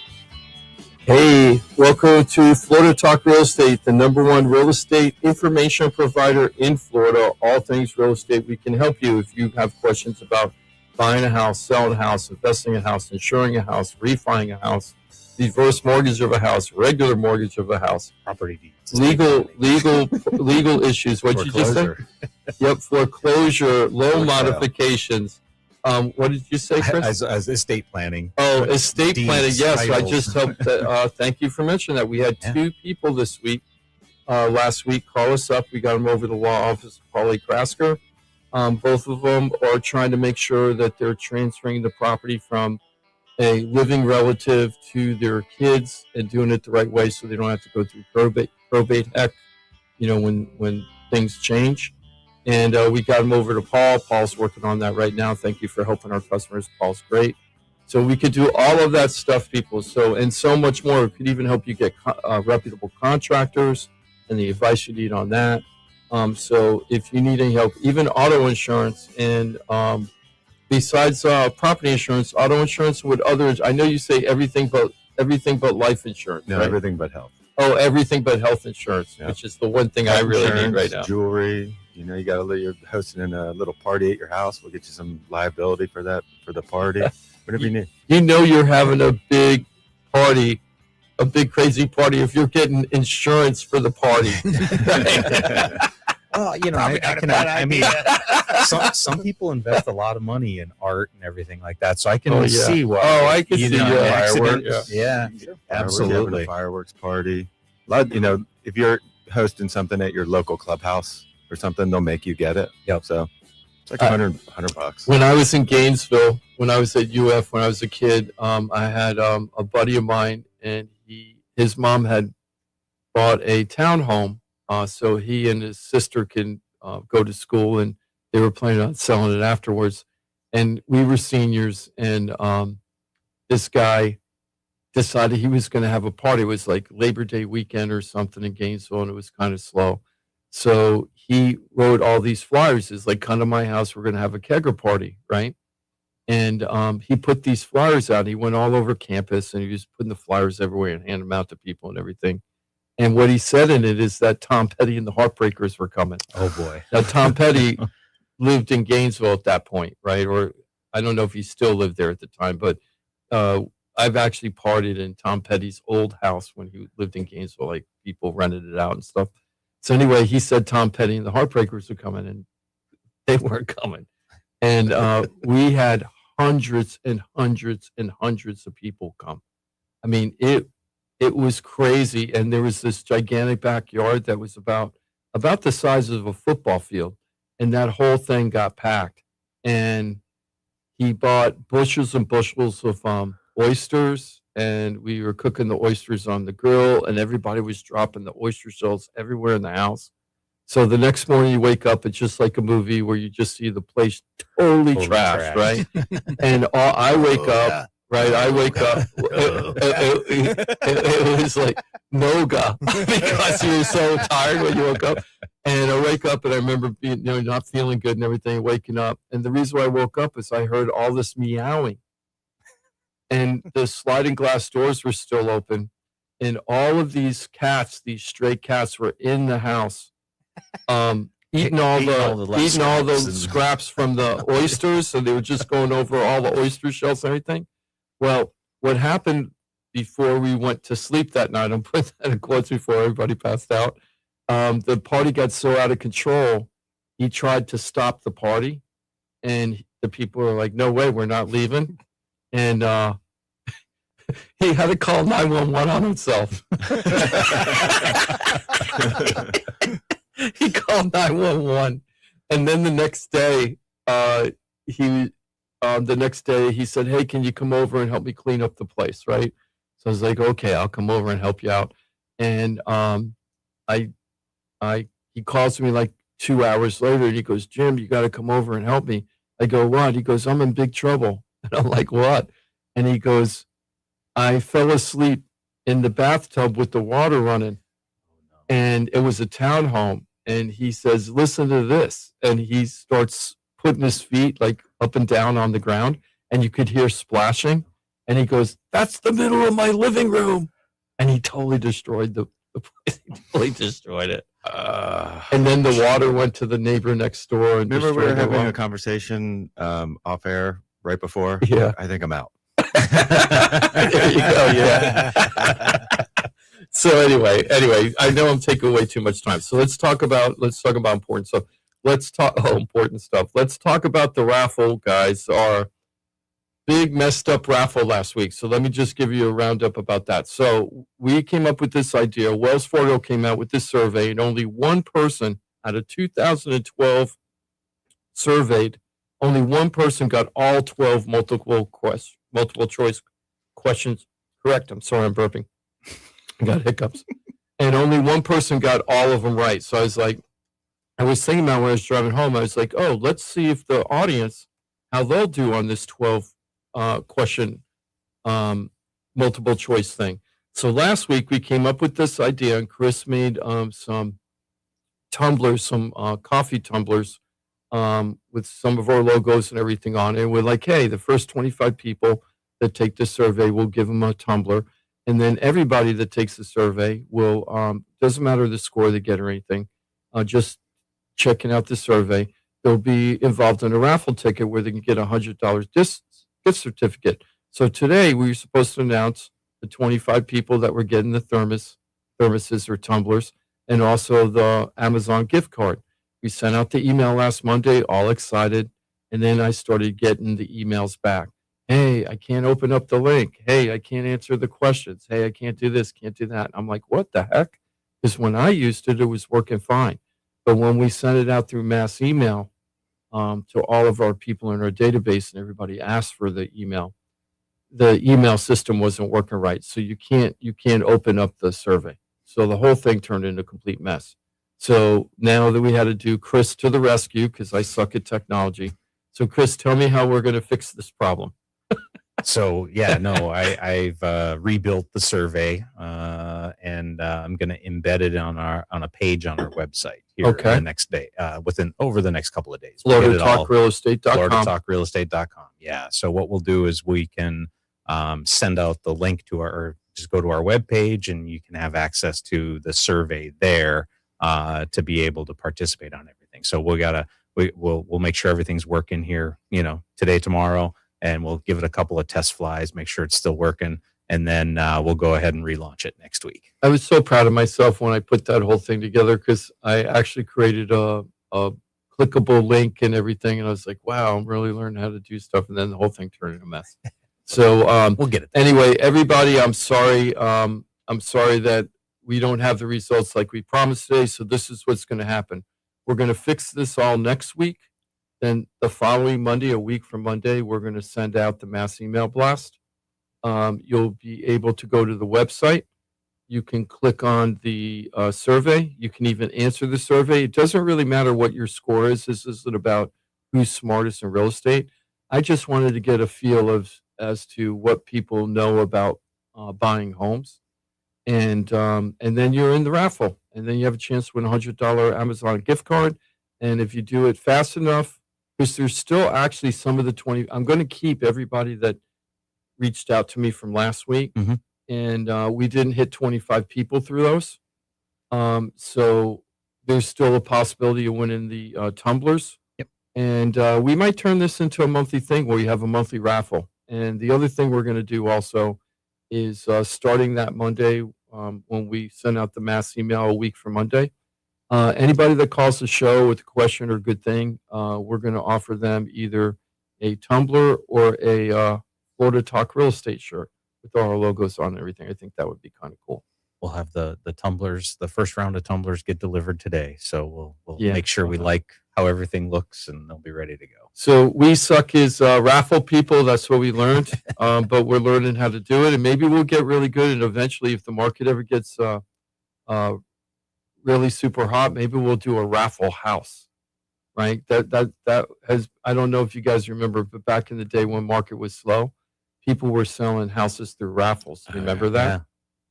Hey, welcome to Florida Talk Real Estate, the #1 real estate information provider in Florida. All things real estate, we can help you if you have questions about buying a house, selling a house, investing in a house, insuring a house, refining a house, reverse mortgage of a house, regular mortgage of a house, Property deeds. legal issues. What you just say? Yep, foreclosure, loan modifications. What did you say, Chris? As estate planning. Oh, estate deeds, planning. Yes, I titles. just hope that. Thank you for mentioning that. We had two people this week, last week, call us up. We got them over to the law office of Paul A. Krasker. Both of them are trying to make sure that they're transferring the property from a living relative to their kids and doing it the right way so they don't have to go through probate heck, when things change. And we got him over to Paul. Paul's working on that right now. Thank you for helping our customers. Paul's great. So we could do all of that stuff, people. And so much more. It could even help you get reputable contractors and the advice you need on that. So if you need any help, even auto insurance and besides property insurance, auto insurance with others. I know you say everything but life insurance. No, right? everything but health. Oh, everything but health insurance, which is the one thing I really need right now. Jewelry, you got you're hosting a little party at your house. We'll get you some liability for that, for the party, whatever you need. You're having a big party, a big crazy party if you're getting insurance for the party. Well, some people invest a lot of money in art and everything like that, so I can see what. Oh, I can see fireworks. Yeah, Absolutely. Fireworks party. If you're hosting something at your local clubhouse or something, they'll make you get it. Yep. So it's like $100. When I was in Gainesville, when I was at UF, when I was a kid, I had a buddy of mine, and his mom had bought a townhome, so he and his sister can go to school, and they were planning on selling it afterwards. And we were seniors, and this guy decided he was going to have a party. It was like Labor Day weekend or something in Gainesville, and it was kind of slow. So he wrote all these flyers. It's like, come to my house, we're going to have a kegger party, right? And he put these flyers out. He went all over campus, and he was putting the flyers everywhere and handing them out to people and everything. And what he said in it is that Tom Petty and the Heartbreakers were coming. Oh, boy. Now, Tom Petty lived in Gainesville at that point, right? Or I don't know if he still lived there at the time, but I've actually partied in Tom Petty's old house when he lived in Gainesville. Like, people rented it out and stuff. So anyway, he said Tom Petty and the Heartbreakers were coming, and they weren't coming. And we had hundreds and hundreds and hundreds of people come. I mean, it was crazy. And there was this gigantic backyard that was about the size of a football field. And that whole thing got packed. And he bought bushels and bushels of oysters. And we were cooking the oysters on the grill. And everybody was dropping the oyster shells everywhere in the house. So the next morning you wake up, it's just like a movie where you just see the place totally trashed, right? And I wake up. Right, I wake up. It was like Noga because you were so tired when you woke up. And I wake up, and I remember being, not feeling good and everything, waking up. And the reason why I woke up is I heard all this meowing, and the sliding glass doors were still open, and all of these cats, these stray cats, were in the house, eating all the scraps from the oysters. So they were just going over all the oyster shells and everything. Well, what happened before we went to sleep that night, I'm putting that in quotes before everybody passed out, the party got so out of control, he tried to stop the party, and the people were like, no way, we're not leaving. And he had to call 911 on himself. He called 911. And then the next day, he said, hey, can you come over and help me clean up the place, right? So I was like, okay, I'll come over and help you out. And he calls me like 2 hours later, and he goes, Jim, you got to come over and help me. I go, what? He goes, I'm in big trouble. And I'm like, what? And he goes, I fell asleep in the bathtub with the water running, and it was a townhome. And he says, listen to this. And he starts putting his feet like up and down on the ground, and you could hear splashing. And he goes, that's the middle of my living room. And he totally destroyed the place. He totally destroyed it. And then the water went to the neighbor next door. And remember we were having a conversation off air right before? Yeah. I think I'm out. There you go. Yeah. So anyway, I know I'm taking away too much time. So let's talk about important stuff. Important stuff. Let's talk about the raffle, guys. Our big messed up raffle last week. So let me just give you a roundup about that. So we came up with this idea. Wells Fargo came out with this survey, and only one person out of 2012 surveyed, only one person got all 12 multiple choice questions correct. I'm sorry, I'm burping. I got hiccups. And only one person got all of them right. So I was thinking about when I was driving home, I was like, oh, let's see if the audience, how they'll do on this 12 question multiple choice thing. So last week we came up with this idea, and Chris made some tumblers, some coffee tumblers with some of our logos and everything on it. And we're like, hey, the first 25 people that take this survey, we'll give them a tumbler. And then everybody that takes the survey will, doesn't matter the score they get or anything, just checking out the survey, they'll be involved in a raffle ticket where they can get a $100 gift certificate. So today we were supposed to announce the 25 people that were getting the thermoses or tumblers, and also the Amazon gift card. We sent out the email last Monday, all excited, and then I started getting the emails back. Hey, I can't open up the link. Hey, I can't answer the questions. Hey, I can't do this, can't do that. I'm like, what the heck? Because when I used it, it was working fine. But when we sent it out through mass email to all of our people in our database and everybody asked for the email system wasn't working right. So you can't open up the survey. So the whole thing turned into a complete mess. So now that we had to do Chris to the rescue, because I suck at technology. So Chris, tell me how we're going to fix this problem. So yeah, no, I've rebuilt the survey, and I'm going to embed it on a page on our website here the next day, over the next couple of days. FloridaTalkRealEstate.com. FloridaTalkRealEstate.com. Yeah. So what we'll do is we can send out the link to just go to our webpage, and you can have access to the survey there to be able to participate on everything. So we'll make sure everything's working here, today, tomorrow. And we'll give it a couple of test flies, make sure it's still working, and then we'll go ahead and relaunch it next week. I was so proud of myself when I put that whole thing together, because I actually created a clickable link and everything, and I was like, wow, I'm really learning how to do stuff, and then the whole thing turned into a mess. So we'll get it. Anyway, everybody, I'm sorry. I'm sorry that we don't have the results like we promised today, so this is what's going to happen. We're going to fix this all next week. Then the following Monday, a week from Monday, we're going to send out the mass email blast. You'll be able to go to the website. You can click on the survey. You can even answer the survey. It doesn't really matter what your score is. This isn't about who's smartest in real estate. I just wanted to get a feel as to what people know about buying homes. And then you're in the raffle. And then you have a chance to win a $100 Amazon gift card. And if you do it fast enough, because there's still actually some of the 20, I'm going to keep everybody that reached out to me from last week. Mm-hmm. And we didn't hit 25 people through those. So there's still a possibility of winning the tumblers. Yep. And we might turn this into a monthly thing where you have a monthly raffle. And the other thing we're going to do also is starting that Monday when we send out the mass email a week from Monday. Anybody that calls the show with a question or good thing, we're going to offer them either a tumbler or a Florida Talk Real Estate shirt with all our logos on and everything. I think that would be kind of cool. We'll have the tumblers, the first round of tumblers get delivered today. So we'll Yeah. make sure we like how everything looks, and they'll be ready to go. So we suck as raffle people. That's what we learned. But we're learning how to do it, and maybe we'll get really good. And eventually, if the market ever gets really super hot, maybe we'll do a raffle house, right? That has, I don't know if you guys remember, but back in the day when market was slow, people were selling houses through raffles. Remember that?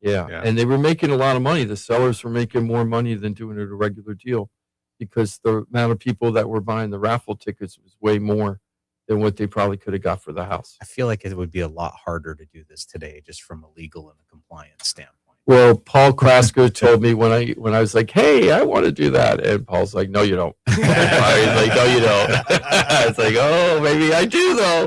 Yeah. And they were making a lot of money. The sellers were making more money than doing it a regular deal, because the amount of people that were buying the raffle tickets was way more than what they probably could have got for the house. I feel like it would be a lot harder to do this today, just from a legal and a compliance standpoint. Well, Paul Krasker told me when I was like, hey, I want to do that. And Paul's like, no, you don't. He's like, no, you don't. It's like, oh, maybe I do, though.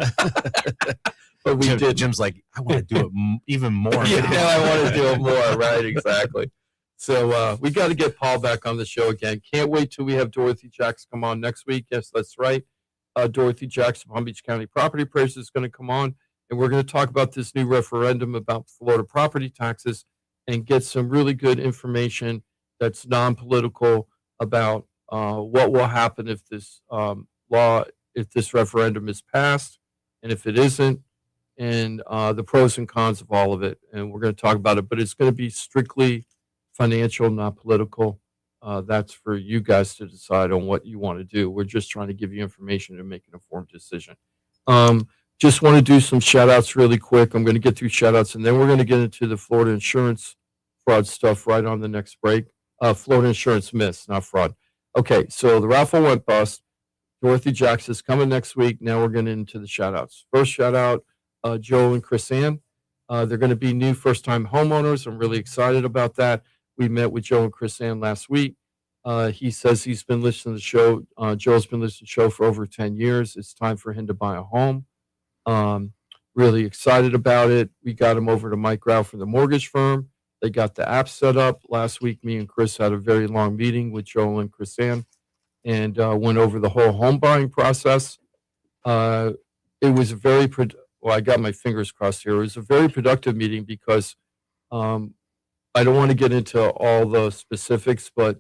But we did. Jim's like, I want to do it even more. Yeah, I want to do it more. Right, exactly. So we got to get Paul back on the show again. Can't wait till we have Dorothy Jacks come on next week. Yes, that's right. Dorothy Jacks of Palm Beach County Property Appraisers is going to come on, and we're going to talk about this new referendum about Florida property taxes and get some really good information that's non-political about what will happen if this if this referendum is passed, and if it isn't, and the pros and cons of all of it. And we're going to talk about it, but it's going to be strictly financial, not political. That's for you guys to decide on what you want to do. We're just trying to give you information to make an informed decision. Just want to do some shout outs really quick. I'm going to get through shout outs, and then we're going to get into the Florida insurance fraud stuff right on the next break. Florida insurance myths, not fraud. Okay, so the raffle went bust. Dorothy Jacks is coming next week. Now we're getting into the shout outs. First shout out, Joe and Chris Ann. They're going to be new first-time homeowners. I'm really excited about that. We met with Joe and Chris Ann last week. He says he's been listening to the show. Joe's been listening to the show for over 10 years. It's time for him to buy a home. Really excited about it. We got him over to Mike Rao from the mortgage firm. They got the app set up. Last week, me and Chris had a very long meeting with Joel and Chris Ann and went over the whole home buying process. It was a very, well, I got my fingers crossed here. It was a very productive meeting because I don't want to get into all the specifics, but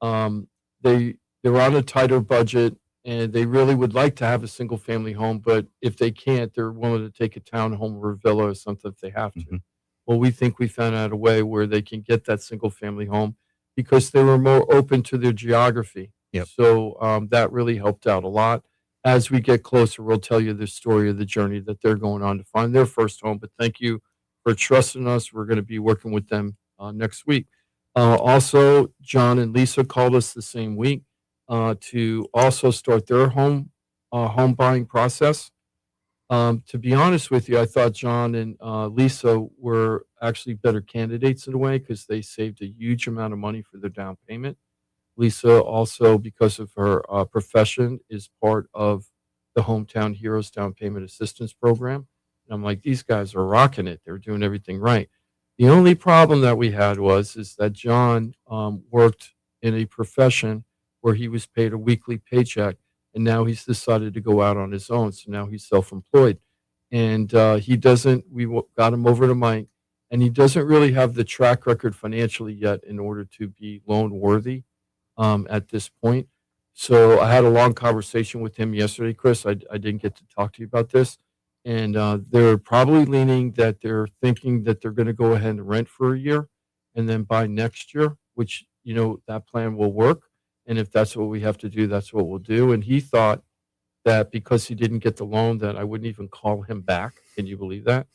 they're on a tighter budget and they really would like to have a single family home, but if they can't, they're willing to take a townhome or a villa or something if they have to. Mhm. Well, we think we found out a way where they can get that single family home because they were more open to their geography. Yep. So that really helped out a lot. As we get closer, we'll tell you the story of the journey that they're going on to find their first home. But thank you for trusting us. We're going to be working with them next week. Also, John and Lisa called us the same week to also start their home buying process. To be honest with you, I thought John and Lisa were actually better candidates in a way because they saved a huge amount of money for their down payment. Lisa also, because of her profession, is part of the Hometown Heroes Down Payment Assistance Program. And I'm like, these guys are rocking it. They're doing everything right. The only problem that we had is that John worked in a profession where he was paid a weekly paycheck, and now he's decided to go out on his own. So now he's self-employed, and he doesn't. Got him over to Mike, and he doesn't really have the track record financially yet in order to be loan worthy at this point. So I had a long conversation with him yesterday, Chris. I didn't get to talk to you about this. And they're probably leaning that they're thinking that they're going to go ahead and rent for a year and then buy next year, which, that plan will work. And if that's what we have to do, that's what we'll do. And he thought that because he didn't get the loan, that I wouldn't even call him back. Can you believe that?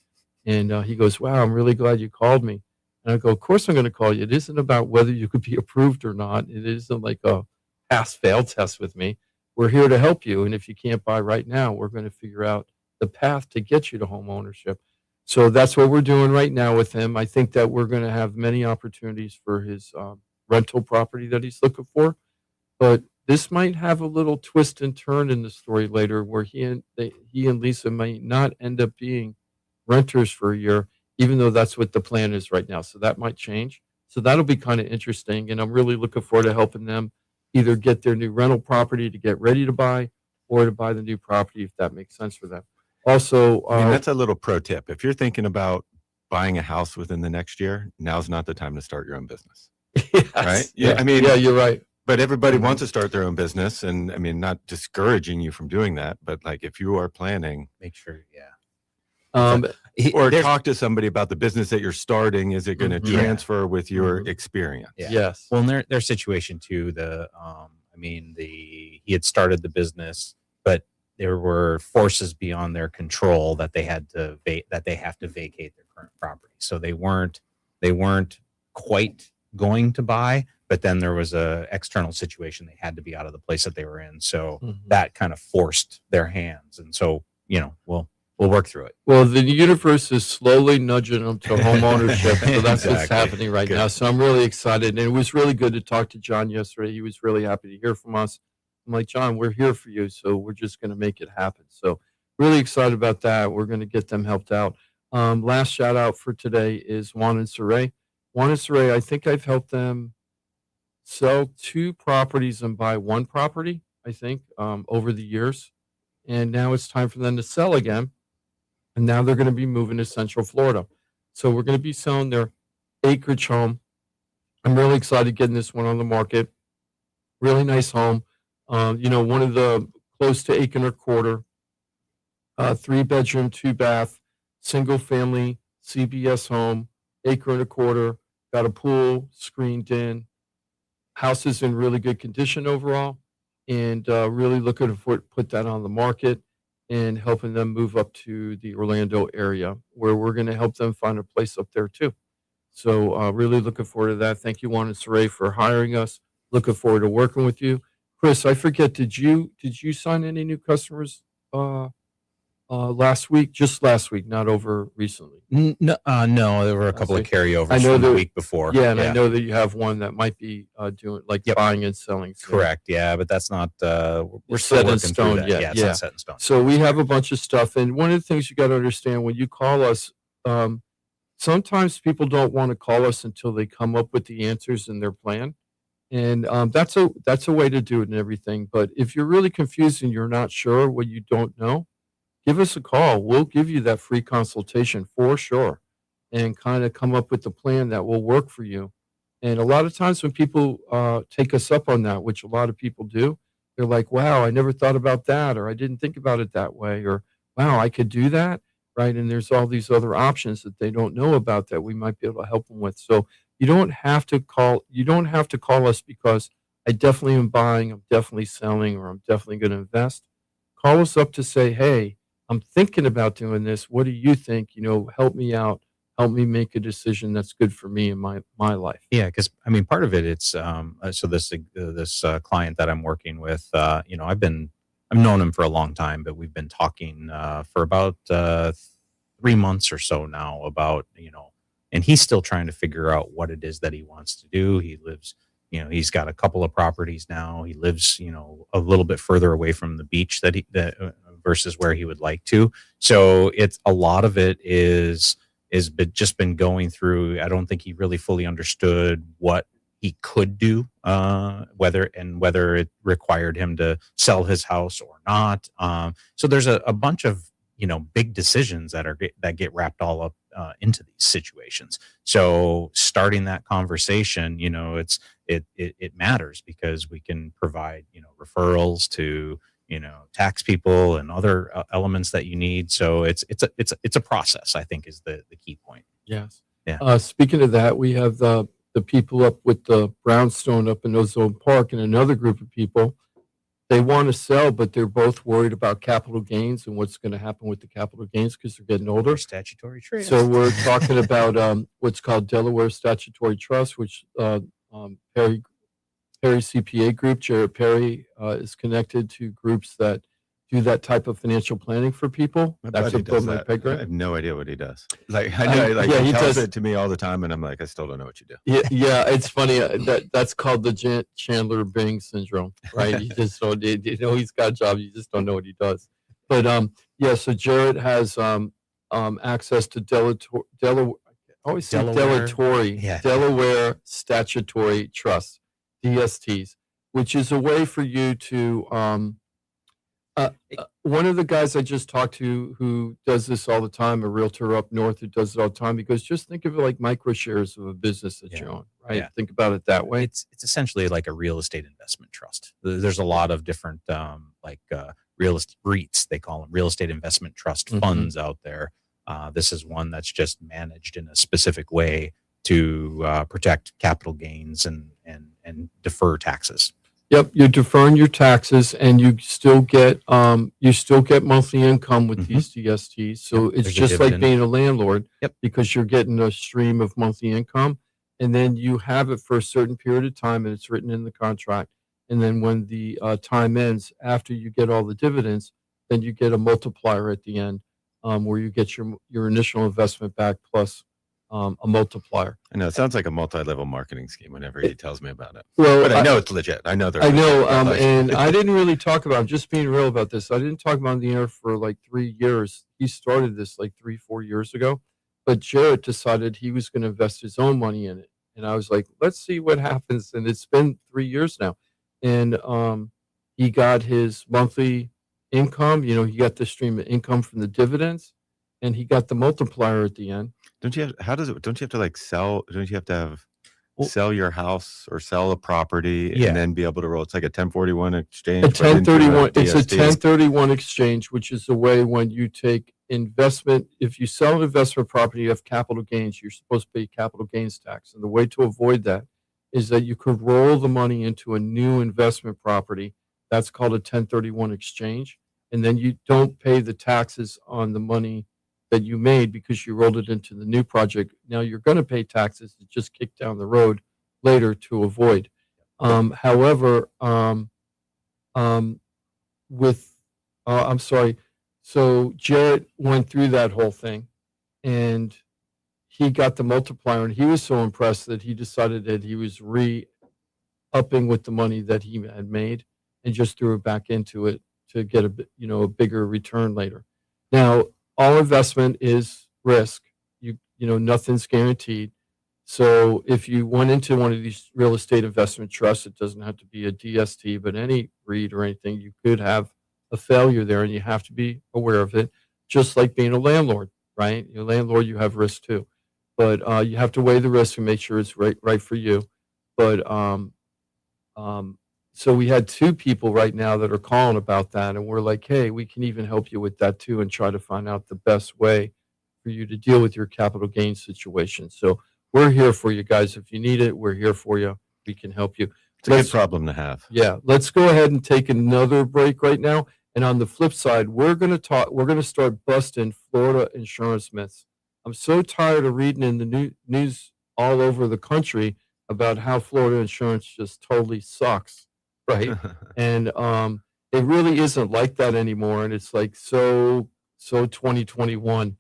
And he goes, wow, I'm really glad you called me. And I go, of course I'm going to call you. It isn't about whether you could be approved or not. It isn't like a pass-fail test with me. We're here to help you. And if you can't buy right now, we're going to figure out the path to get you to home ownership. So that's what we're doing right now with him. I think that we're going to have many opportunities for his rental property that he's looking for. But this might have a little twist and turn in the story later where he and Lisa might not end up being renters for a year, even though that's what the plan is right now. So that might change. So that'll be kind of interesting. And I'm really looking forward to helping them either get their new rental property to get ready to buy or to buy the new property if that makes sense for them. Also, that's a little pro tip. If you're thinking about buying a house within the next year, now's not the time to start your own business. yes, Right? Yeah, yeah, you're right. But everybody wants to start their own business. And not discouraging you from doing that, but like if you are planning, Make sure, yeah. or talk to somebody about the business that you're starting. Is it going to Mhm. transfer with your experience? Yeah. Yes. Well, in their situation too, he had started the business, but there were forces beyond their control that they had to have to vacate their current property. So they weren't quite going to buy, but then there was a external situation. They had to be out of the place that they were in. So that kind of forced their hands. And so, we'll work through it. Well, the universe is slowly nudging them to home ownership. So that's what's Exactly. happening right Good. now. So I'm really excited. And it was really good to talk to John yesterday. He was really happy to hear from us. I'm like, John, we're here for you. So we're just going to make it happen. So really excited about that. We're going to get them helped out. Last shout out for today is Juan and Saray. Juan and Saray, I think I've helped them sell 2 properties and buy 1 property, I think, over the years. And now it's time for them to sell again. And now they're going to be moving to Central Florida. So we're going to be selling their acreage home. I'm really excited getting this one on the market. Really nice home. One of the close to acre and a quarter, 3-bedroom, 2-bath, single family CBS home, acre and a quarter, got a pool, screened in. House is in really good condition overall, and really looking to put that on the market and helping them move up to the Orlando area where we're going to help them find a place up there too. So really looking forward to that. Thank you, Juan and Saray, for hiring us. Looking forward to working with you. Chris, I forget, did you sign any new customers just last week, not over recently. No, there were a couple of see. carryovers I know from the that- week before. Yeah, and I know that you have one that might be doing like Yep. buying and selling. So Correct. Yeah, but that's not. We're It's still set in working through stone that. yet, Yeah, it's yeah. not set in stone. So we have a bunch of stuff, and one of the things you got to understand when you call us, sometimes people don't want to call us until they come up with the answers in their plan, and that's a way to do it and everything. But if you're really confused and you're not sure what you don't know, give us a call. We'll give you that free consultation for sure, and kind of come up with a plan that will work for you. And a lot of times when people take us up on that, which a lot of people do, they're like, "Wow, I never thought about that," or "I didn't think about it that way," or "Wow, I could do that." Right? And there's all these other options that they don't know about that we might be able to help them with. So you don't have to call. You don't have to call us because I definitely am buying, I'm definitely selling, or I'm definitely going to invest. Call us up to say, "Hey, I'm thinking about doing this. What do you think? Help me out. Help me make a decision that's good for me in my life." Yeah, because I mean, part of it, it's so this client that I'm working with, I've known him for a long time, but we've been talking for about 3 months or so now about and he's still trying to figure out what it is that he wants to do. He lives, he's got a couple of properties now. He lives, a little bit further away from the beach that versus where he would like to. So it's a lot of it is just been going through. I don't think he really fully understood what he could do, whether it required him to sell his house or not. So there's a bunch of big decisions that get wrapped all up into these situations. So starting that conversation, it matters because we can provide referrals to tax people and other elements that you need. So it's a process, I think, is the key point. Yes. Yeah. Speaking of that, we have the people up with the brownstone up in Ozone Park, and another group of people. They want to sell, but they're both worried about capital gains and what's going to happen with the capital gains because they're getting older. Statutory trust. So we're talking about what's called Delaware Statutory Trust, which Perry CPA Group, Jared Perry, is connected to groups that do that type of financial planning for people. That's above my pay I grade. have no idea what he does. Like I know, Yeah, he he tells does. it to me all the time, and I'm like, I still don't know what you do. Yeah, it's funny that's called the Chandler Bing syndrome, right? You just don't, he's got a job, you just don't know what he does. But yeah, so Jared has access to Delaware Statutory Trust, DSTs, which is a way for you to one of the guys I just talked to who does this all the time, a realtor up north who does it all the time, he goes, just think of it like micro shares of a business that you own, right? Yeah. Think about it that way. It's essentially like a real estate investment trust. There's a lot of different real estate REITs, they call them, real estate investment trust funds out there. This is one that's just managed in a specific way to protect capital gains and defer taxes. Yep, you're deferring your taxes, and you still get monthly income with these DSTs. So it's there's a just like dividend. being a landlord, Yep. because you're getting a stream of monthly income, and then you have it for a certain period of time, and it's written in the contract. And then when the time ends, after you get all the dividends, then you get a multiplier at the end, where you get your initial investment back plus a multiplier. I know it sounds like a multi-level marketing scheme whenever he tells me about it. Well, But I know it's legit. I know they're. I know, legit. and I didn't really talk about. I'm just being real about this. I didn't talk about it on the air for like 3 years. He started this like 3-4 years ago, but Jared decided he was going to invest his own money in it, and I was like, let's see what happens. And it's been 3 years now, and he got his monthly income. He got the stream of income from the dividends, and he got the multiplier at the end. Don't you have to like sell? Don't you have to have sell your house or sell a property and then be able to roll? It's like a 1041 exchange. A 1031. It's a DST. 1031 exchange, which is the way when you take investment. If you sell an investment property, you have capital gains. You're supposed to pay capital gains tax, and the way to avoid that is that you could roll the money into a new investment property. That's called a 1031 exchange, and then you don't pay the taxes on the money that you made because you rolled it into the new project. Now you're going to pay taxes to just kick down the road later to avoid. However, I'm sorry. So Jarrett went through that whole thing, and he got the multiplier, and he was so impressed that he decided that he was upping with the money that he had made and just threw it back into it to get a bigger return later. Now, all investment is risk. Nothing's guaranteed. So if you went into one of these real estate investment trusts, it doesn't have to be a DST, but any REIT or anything, you could have a failure there, and you have to be aware of it. Just like being a landlord, right? You're a landlord, you have risk too, but you have to weigh the risk and make sure it's right for you. But so we had 2 people right now that are calling about that, and we're like, hey, we can even help you with that too, and try to find out the best way for you to deal with your capital gains situation. So we're here for you guys. If you need it, we're here for you. We can help you. It's a good problem to have. Yeah. Let's go ahead and take another break right now. And on the flip side, we're going to start busting Florida insurance myths. I'm so tired of reading in the news all over the country about how Florida insurance just totally sucks, right? And it really isn't like that anymore. And it's like so 2021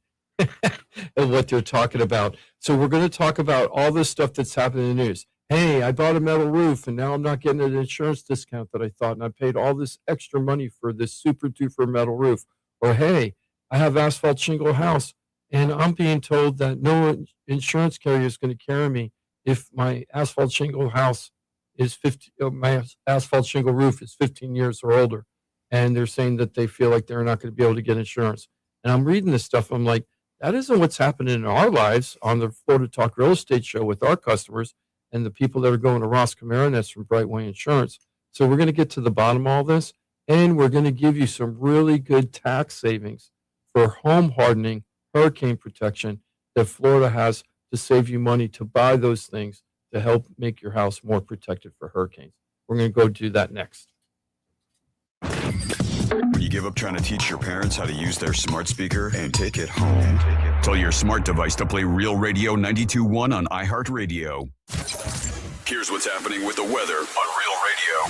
and what they're talking about. So we're going to talk about all this stuff that's happening in the news. Hey, I bought a metal roof and now I'm not getting an insurance discount that I thought, and I paid all this extra money for this super duper metal roof. Or hey, I have asphalt shingle house and I'm being told that no insurance carrier is going to carry me if my asphalt shingle house is my asphalt shingle roof is 15 years or older. And they're saying that they feel like they're not going to be able to get insurance. And I'm reading this stuff. I'm like, that isn't what's happening in our lives on the Florida Talk Real Estate Show with our customers and the people that are going to Ross Camarones from Brightway Insurance. So we're going to get to the bottom of all this, and we're going to give you some really good tax savings for home hardening, hurricane protection that Florida has to save you money to buy those things to help make your house more protected for hurricanes. We're going to go do that next. When you give up trying to teach your parents how to use their smart speaker and take it home, tell your smart device to play Real Radio 92.1 on iHeartRadio. Here's what's happening with the weather on Real Radio.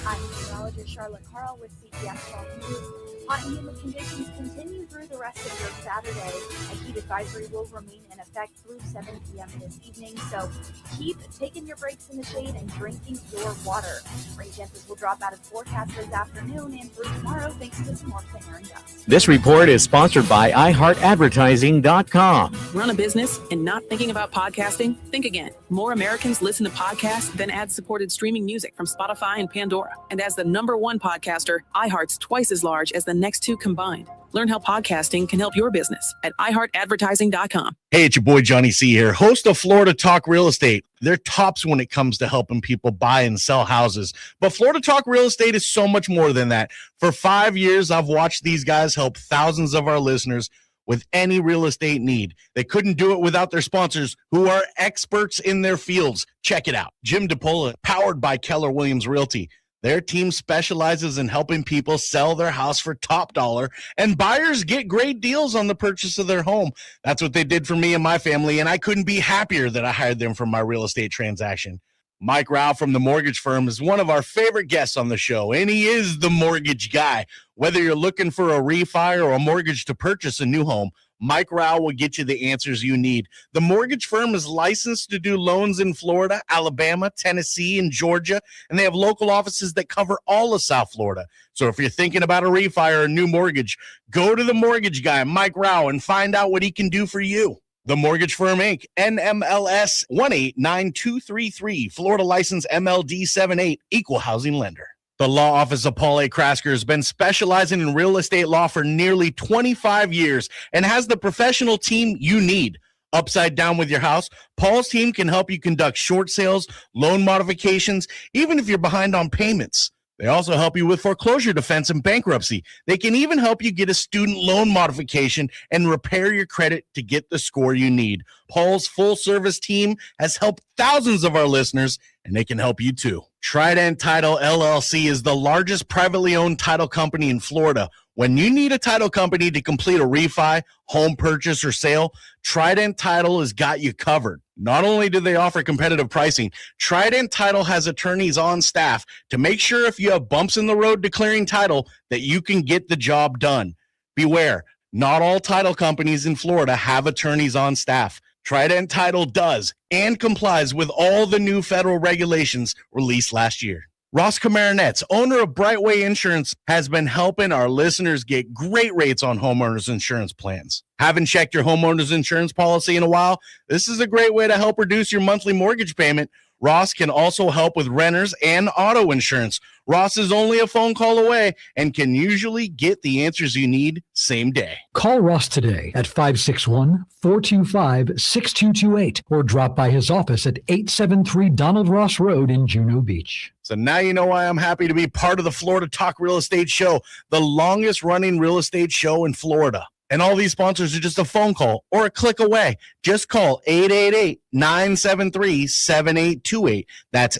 I'm meteorologist Charlotte Carl with CBS 12 News. Hot and humid conditions continue through the rest of your Saturday. A heat advisory will remain in effect through 7 p.m. this evening, so keep taking your breaks in the shade and drinking your water. Rain chances will drop out of forecast this afternoon and through tomorrow thanks to some more thin air and dust. This report is sponsored by iHeartAdvertising.com. Run a business and not thinking about podcasting? Think again. More Americans listen to podcasts than ad-supported streaming music from Spotify and Pandora. And as the #1 podcaster, iHeart's twice as large as the next 2 combined. Learn how podcasting can help your business at iHeartAdvertising.com. Hey, it's your boy Johnny C here, host of Florida Talk Real Estate. They're tops when it comes to helping people buy and sell houses. But Florida Talk Real Estate is so much more than that. For 5 years, I've watched these guys help thousands of our listeners with any real estate need. They couldn't do it without their sponsors, who are experts in their fields. Check it out. Jim DePola, powered by Keller Williams Realty. Their team specializes in helping people sell their house for top dollar, and buyers get great deals on the purchase of their home. That's what they did for me and my family, and I couldn't be happier that I hired them for my real estate transaction. Mike Rao from the mortgage firm is one of our favorite guests on the show, and he is the mortgage guy. Whether you're looking for a refi or a mortgage to purchase a new home, Mike Rao will get you the answers you need. The mortgage firm is licensed to do loans in Florida, Alabama, Tennessee, and Georgia, and they have local offices that cover all of South Florida. So if you're thinking about a refi or a new mortgage, go to the mortgage guy, Mike Rao, and find out what he can do for you. The Mortgage Firm, Inc., NMLS 189233, Florida license MLD 78, equal housing lender. The law office of Paul A. Krasker has been specializing in real estate law for nearly 25 years and has the professional team you need. Upside down with your house, Paul's team can help you conduct short sales, loan modifications, even if you're behind on payments. They also help you with foreclosure defense and bankruptcy. They can even help you get a student loan modification and repair your credit to get the score you need. Paul's full-service team has helped thousands of our listeners, and they can help you too. Trident Title LLC is the largest privately owned title company in Florida. When you need a title company to complete a refi, home purchase, or sale, Trident Title has got you covered. Not only do they offer competitive pricing, Trident Title has attorneys on staff to make sure if you have bumps in the road declaring title that you can get the job done. Beware, not all title companies in Florida have attorneys on staff. Trident Title does and complies with all the new federal regulations released last year. Ross Kamaranets, owner of Brightway Insurance, has been helping our listeners get great rates on homeowners insurance plans. Haven't checked your homeowners insurance policy in a while? This is a great way to help reduce your monthly mortgage payment. Ross can also help with renters and auto insurance. Ross is only a phone call away and can usually get the answers you need same day. Call Ross today at 561-425-6228 or drop by his office at 873 Donald Ross Road in Juno Beach. So now you know why I'm happy to be part of the Florida Talk Real Estate Show, the longest running real estate show in Florida. And all these sponsors are just a phone call or a click away. Just call 888-973-7828. That's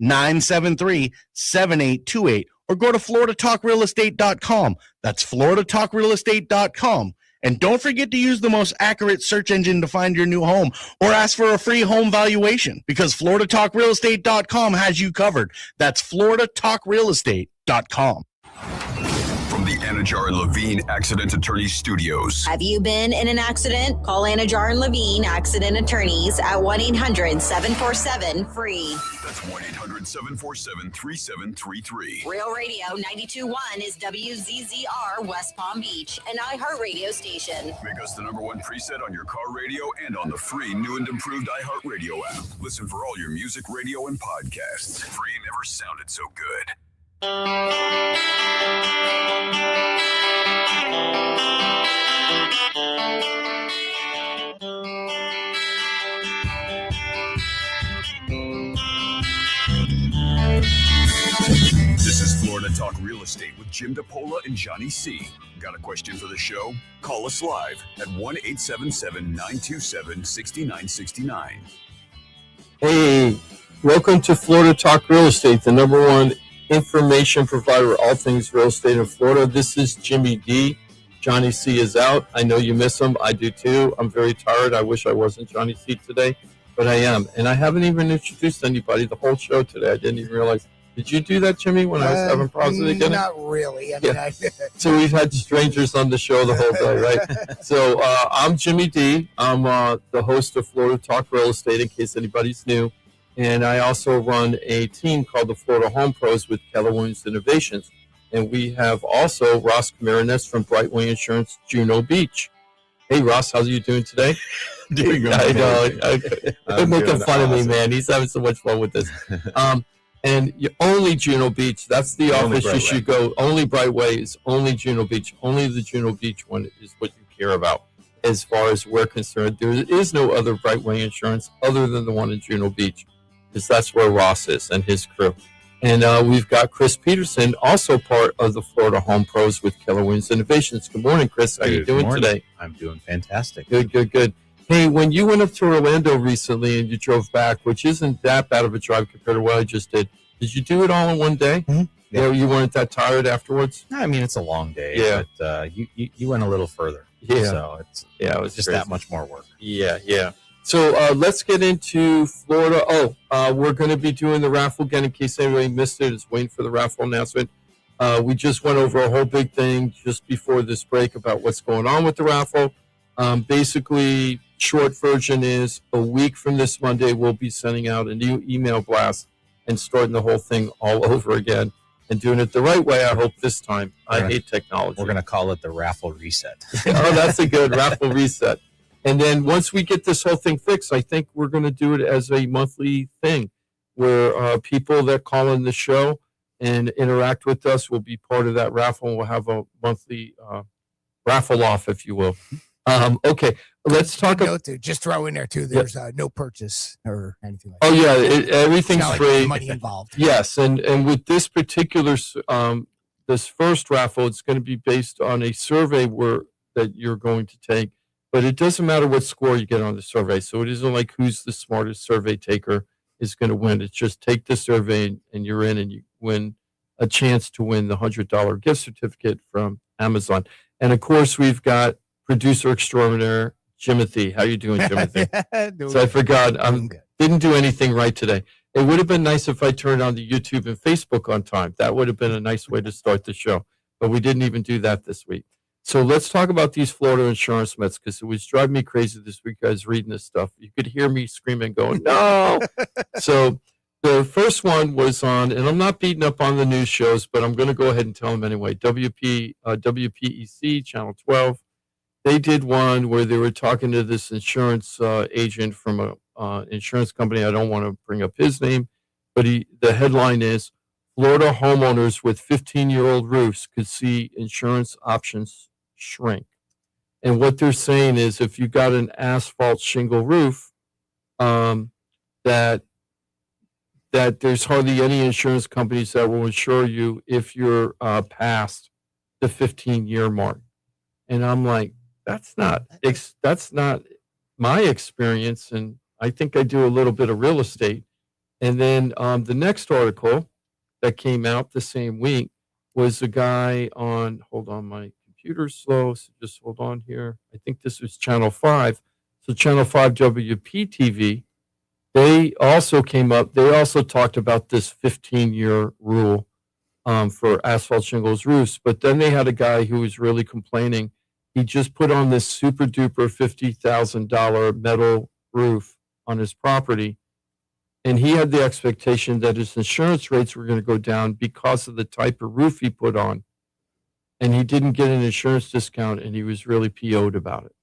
888-973-7828. Or go to floridatalkrealestate.com. That's floridatalkrealestate.com. And don't forget to use the most accurate search engine to find your new home or ask for a free home valuation because floridatalkrealestate.com has you covered. That's floridatalkrealestate.com. From the Anajar and Levine Accident Attorneys Studios. Have you been in an accident? Call Anajar and Levine Accident Attorneys at 1-800-747-FREE. That's 1-800-747-3733. Real Radio 92.1 is WZZR West Palm Beach, an iHeartRadio station. Make us the #1 preset on your car radio and on the free new and improved iHeartRadio app. Listen for all your music, radio, and podcasts. Free never sounded so good. This is Florida Talk Real Estate with Jim DePola and Johnny C. Got a question for the show? Call us live at 1-877-927-6969. Hey, welcome to Florida Talk Real Estate, the #1 information provider, all things real estate in Florida. This is Jimmy D. Johnny C is out. I know you miss him. I do too. I'm very tired. I wish I wasn't Johnny C today, but I am. And I haven't even introduced anybody the whole show today. I didn't even realize. Did you do that, Jimmy, when I was having problems at the beginning? Not really. I mean, Yeah. So we've had strangers on the show the whole day, right? So I'm Jimmy D. I'm the host of Florida Talk Real Estate, in case anybody's new. And I also run a team called the Florida Home Pros with Keller Williams Innovations. And we have also Ross Kamaranets from Brightway Insurance, Juno Beach. Hey, Ross, how are you doing today? Doing good. I know. They're making doing fun of me, awesome. man. He's having so much fun with this. And only Juno Beach. That's the Only office you Brightway. should go. Only Brightway is only Juno Beach. Only the Juno Beach one is what you care about. As far as we're concerned, there is no other Brightway insurance other than the one in Juno Beach, because that's where Ross is and his crew. And we've got Chris Peterson, also part of the Florida Home Pros with Keller Williams Innovations. Good morning, Chris. How you Good doing morning. today? I'm doing fantastic. Good. Hey, when you went up to Orlando recently and you drove back, which isn't that bad of a drive compared to what I just did you do it all in one day? Mm-hmm. Yeah, you weren't that tired afterwards? I mean, it's a long day. Yeah. But you went a little further. Yeah. So It was just crazy. that much more work. Yeah. So let's get into Florida. We're going to be doing the raffle again in case anybody missed it. Is waiting for the raffle announcement. We just went over a whole big thing just before this break about what's going on with the raffle. Basically, short version is a week from this Monday, we'll be sending out a new email blast and starting the whole thing all over again and doing it the right way. I hope this time. I hate technology. We're going to call it the raffle reset. Oh, that's a good raffle reset. And then once we get this whole thing fixed, I think we're going to do it as a monthly thing where people that call in the show and interact with us will be part of that raffle. And we'll have a monthly raffle off, if you will. Okay, let's talk about. Just throw in there too. There's no purchase or anything like Oh, that. yeah, everything's It's not like free. there's money involved. Yes, and with this particular this first raffle, it's going to be based on a survey that you're going to take, but it doesn't matter what score you get on the survey. So it isn't like who's the smartest survey taker is going to win. It's just take the survey and you're in, and you win a chance to win the $100 gift certificate from Amazon. And of course, we've got producer extraordinaire Jimothy. How you doing, Jimothy? So I forgot. Didn't do anything right today. It would have been nice if I turned on the YouTube and Facebook on time. That would have been a nice way to start the show. But we didn't even do that this week. So let's talk about these Florida insurance myths, because it was driving me crazy this week. I was reading this stuff. You could hear me screaming, going, no. So the first one was on, and I'm not beating up on the news shows, but I'm going to go ahead and tell them anyway. WPEC, Channel 12. They did one where they were talking to this insurance agent from a insurance company. I don't want to bring up his name, but the headline is, Florida homeowners with 15-year-old roofs could see insurance options shrink. And what they're saying is, if you got an asphalt shingle roof, that there's hardly any insurance companies that will insure you if you're past the 15-year mark. And I'm like, that's not my experience, and I think I do a little bit of real estate. And then the next article that came out the same week was a guy on, hold on, my computer's slow, so just hold on here. I think this was Channel 5. So Channel 5 WPTV, they also came up, they also talked about this 15-year rule for asphalt shingles roofs. But then they had a guy who was really complaining. He just put on this super duper $50,000 metal roof on his property. And he had the expectation that his insurance rates were going to go down because of the type of roof he put on. And he didn't get an insurance discount, and he was really PO'd about it,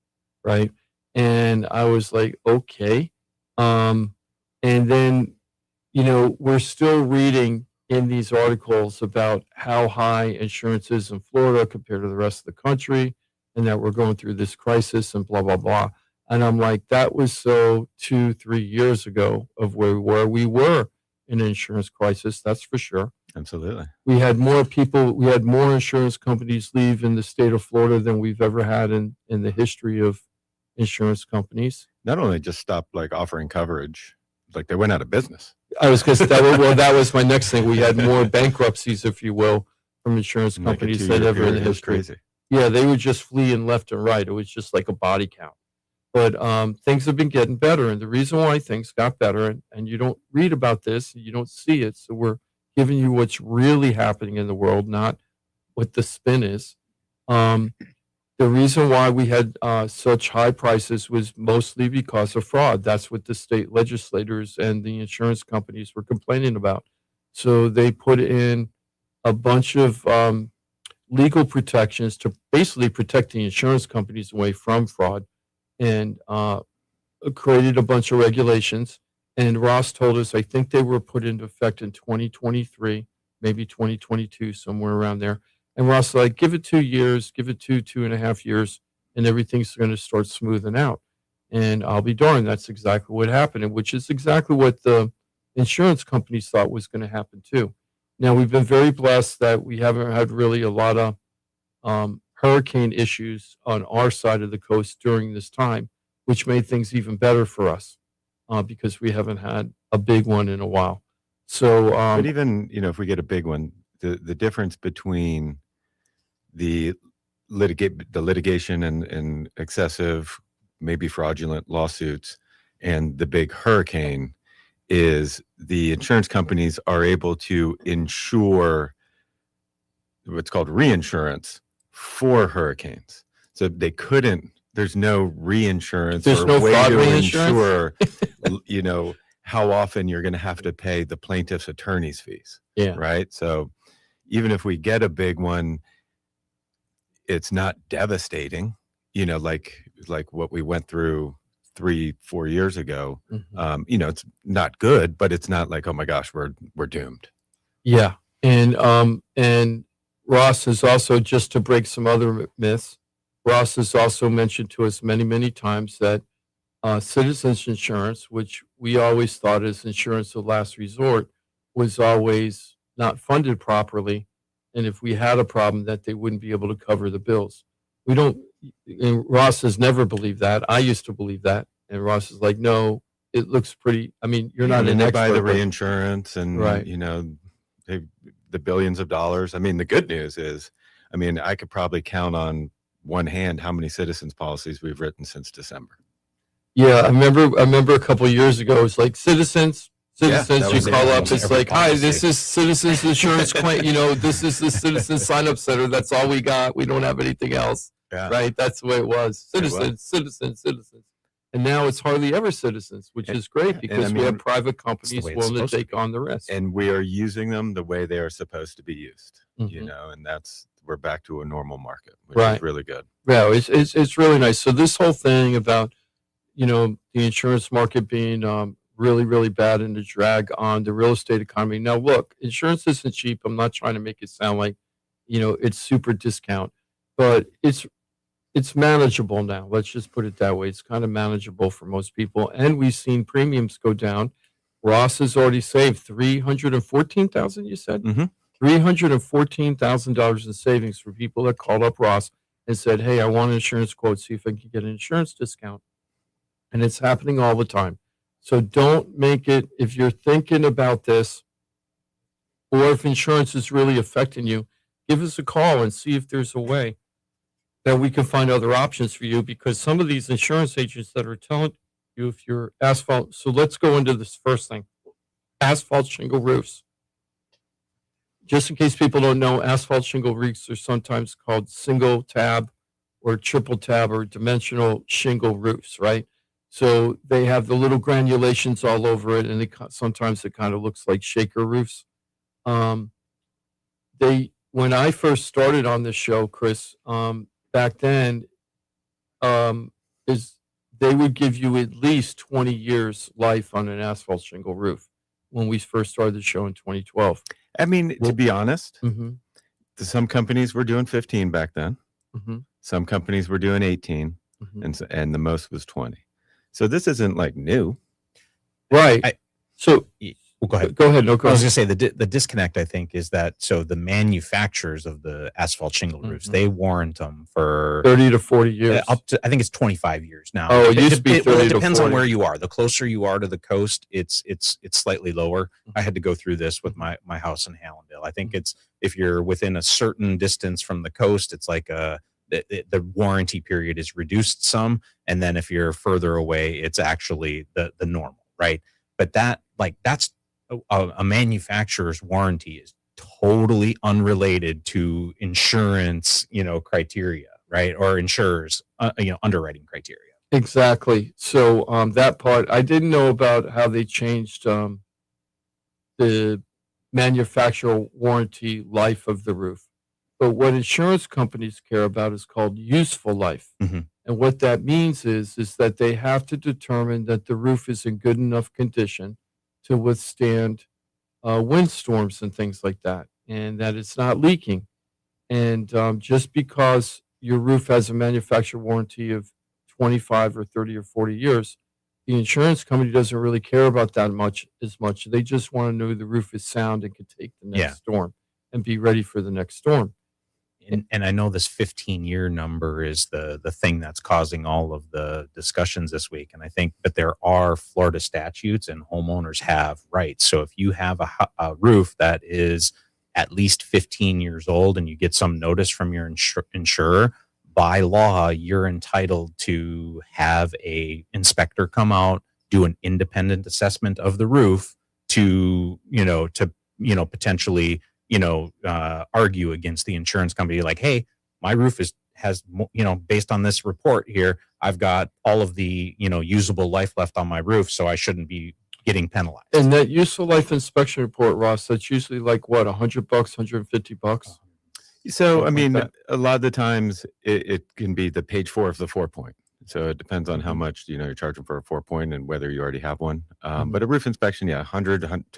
right? And I was like, okay. And then, we're still reading in these articles about how high insurance is in Florida compared to the rest of the country, and that we're going through this crisis and blah, blah, blah. And I'm like, that was so 2-3 years ago of where we were in an insurance crisis. That's for sure. Absolutely. We had more insurance companies leave in the state of Florida than we've ever had in the history of insurance companies. Not only just stopped offering coverage, they went out of business. I was going to say, that was my next thing. We had more bankruptcies, if you will, from insurance companies than ever in the history. Crazy. Yeah, they would just fleeing left and right. It was just like a body count. But things have been getting better. And the reason why things got better, and you don't read about this, you don't see it. So we're giving you what's really happening in the world, not what the spin is. The reason why we had such high prices was mostly because of fraud. That's what the state legislators and the insurance companies were complaining about. So they put in a bunch of legal protections to basically protect the insurance companies away from fraud, and created a bunch of regulations. And Ross told us, I think they were put into effect in 2023, maybe 2022, somewhere around there. And Ross was like, give it 2 years, give it 2.5 years, and everything's going to start smoothing out. And I'll be darned, that's exactly what happened, and which is exactly what the insurance companies thought was going to happen too. Now, we've been very blessed that we haven't had really a lot of hurricane issues on our side of the coast during this time, which made things even better for us because we haven't had a big one in a while. So, but even if we get a big one, the difference between the litigation and excessive, maybe fraudulent lawsuits and the big hurricane is the insurance companies are able to insure what's called reinsurance for hurricanes. So they couldn't, there's no reinsurance. There's no way fraud to reinsurance? ensure, how often you're going to have to pay the plaintiff's attorney's fees. Yeah. Right. So even if we get a big one, it's not devastating, like what we went through 3-4 years ago. Mm-hmm. It's not good, but it's not like, oh my gosh, we're doomed. Yeah. And Ross has also, just to break some other myths, Ross has also mentioned to us many, many times that citizens insurance, which we always thought is insurance of last resort, was always not funded properly. And if we had a problem, that they wouldn't be able to cover the bills. And Ross has never believed that. I used to believe that. And Ross is like, no, it looks pretty. I mean, you're not an they expert. buy the but- reinsurance and, Right. the billions of dollars. I mean, the good news is, I could probably count on one hand how many citizens policies we've written since December. Yeah, I remember a couple of years ago, it was like Citizens Citizens, that you was call up, almost it's every like, hi, policy. this is Citizens Insurance Claim, this is the Citizen Sign Up Center. That's all we got. We don't have anything else. Yeah. Right? That's the way it was. It was. Citizens. And now it's hardly ever citizens, which is great because we have private companies way it's willing to supposed to take on the risk. And we are using them the way they are supposed to be used, Mhm. and we're back to a normal market, which Right. is really good. Yeah, it's really nice. So this whole thing about, the insurance market being really, really bad and the drag on the real estate economy. Now, look, insurance isn't cheap. I'm not trying to make it sound like, it's super discount, but it's manageable now. Let's just put it that way. It's kind of manageable for most people. And we've seen premiums go down. Ross has already saved $314,000, you said? Mhm. $314,000 in savings for people that called up Ross and said, hey, I want an insurance quote, see if I can get an insurance discount. And it's happening all the time. So don't make it, if you're thinking about this, or if insurance is really affecting you, give us a call and see if there's a way that we can find other options for you, because some of these insurance agents that are telling you if you're asphalt. So let's go into this first thing, asphalt shingle roofs. Just in case people don't know, asphalt shingle roofs are sometimes called single tab or triple tab or dimensional shingle roofs, right? So they have the little granulations all over it, and sometimes it kind of looks like shaker roofs. When I first started on this show, Chris, back then, they would give you at least 20 years life on an asphalt shingle roof when we first started the show in 2012. I mean, to be honest, Mm-hmm. some companies were doing 15 back then. Mm-hmm. Some companies were doing 18, Mm-hmm. and the most was 20. So this isn't like new. Right. Well, go ahead. Go ahead. No, I go was ahead. going to say the disconnect, I think, is that so the manufacturers of the asphalt shingle roofs, Mhm. they warrant them for 30 to 40 years. up to, I think it's 25 years now. Oh, it used to be 30 well, it to depends on 40. where you are. The closer you are to the coast, it's slightly lower. I had to go through this with my house in Hallandale. I think it's if you're within a certain distance from the coast, it's like the warranty period is reduced some, and then if you're further away, it's actually the normal, right? But that's a manufacturer's warranty is totally unrelated to insurance, criteria, right? Or insurers, underwriting criteria. Exactly. So that part, I didn't know about how they changed the manufacturer warranty life of the roof. But what insurance companies care about is called useful life. Mhm. And what that means is that they have to determine that the roof is in good enough condition to withstand windstorms and things like that, and that it's not leaking. And just because your roof has a manufacturer warranty of 25 or 30 or 40 years, the insurance company doesn't really care about that as much. They just want to know the roof is sound and can take the next storm and be ready for the next storm. And I know this 15-year number is the thing that's causing all of the discussions this week. And I think, but there are Florida statutes and homeowners have rights. So if you have a roof that is at least 15 years old and you get some notice from your insurer, by law, you're entitled to have a inspector come out, do an independent assessment of the roof to potentially argue against the insurance company, like, hey, my roof has based on this report here, I've got all of the usable life left on my roof, so I shouldn't be getting penalized. And that useful life inspection report, Ross, that's usually like what, $100, $150? So, I mean, that. a lot of the times it can be the page 4 of the 4-point. So it depends on how much, you're charging for a 4-point and whether you already have one. But a roof inspection, 100,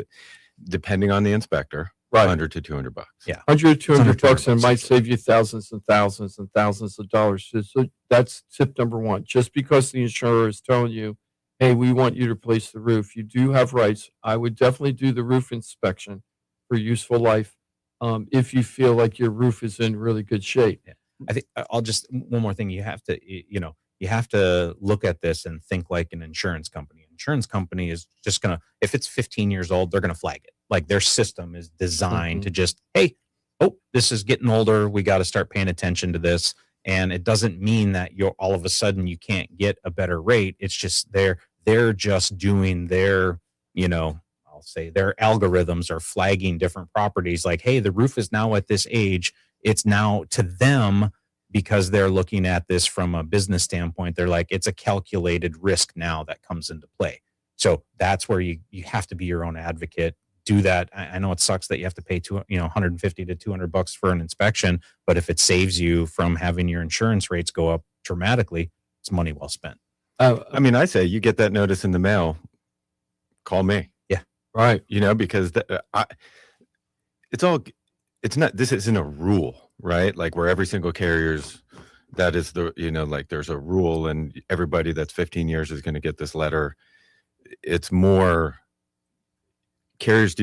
depending on the inspector, Right. $100 to $200. Yeah. $100, $200 $200, and it might save you thousands and thousands and thousands of dollars. So that's tip number one. Just because the insurer is telling you, hey, we want you to replace the roof, you do have rights. I would definitely do the roof inspection for useful life if you feel like your roof is in really good shape. Yeah. I think I'll just one more thing. You have to look at this and think like an insurance company. Insurance company is just gonna, if it's 15 years old, they're gonna flag it. Like their system is designed to just, hey, this is getting older. We got to start paying attention to this. And it doesn't mean that you're all of a sudden you can't get a better rate. It's just they're just doing their, I'll I'll say their algorithms are flagging different properties like, hey, the roof is now at this age. It's now to them, because they're looking at this from a business standpoint, they're like, it's a calculated risk now that comes into play. So that's where you have to be your own advocate. Do that. I know it sucks that you have to pay $150 to $200 for an inspection, but if it saves you from having your insurance rates go up dramatically, it's money well spent. I mean, I say you get that notice in the mail, call me. Yeah. Right. Because this isn't a rule, right? Like where every single carrier's, that is the, like there's a rule and everybody that's 15 years is going to get this letter. It's more carriers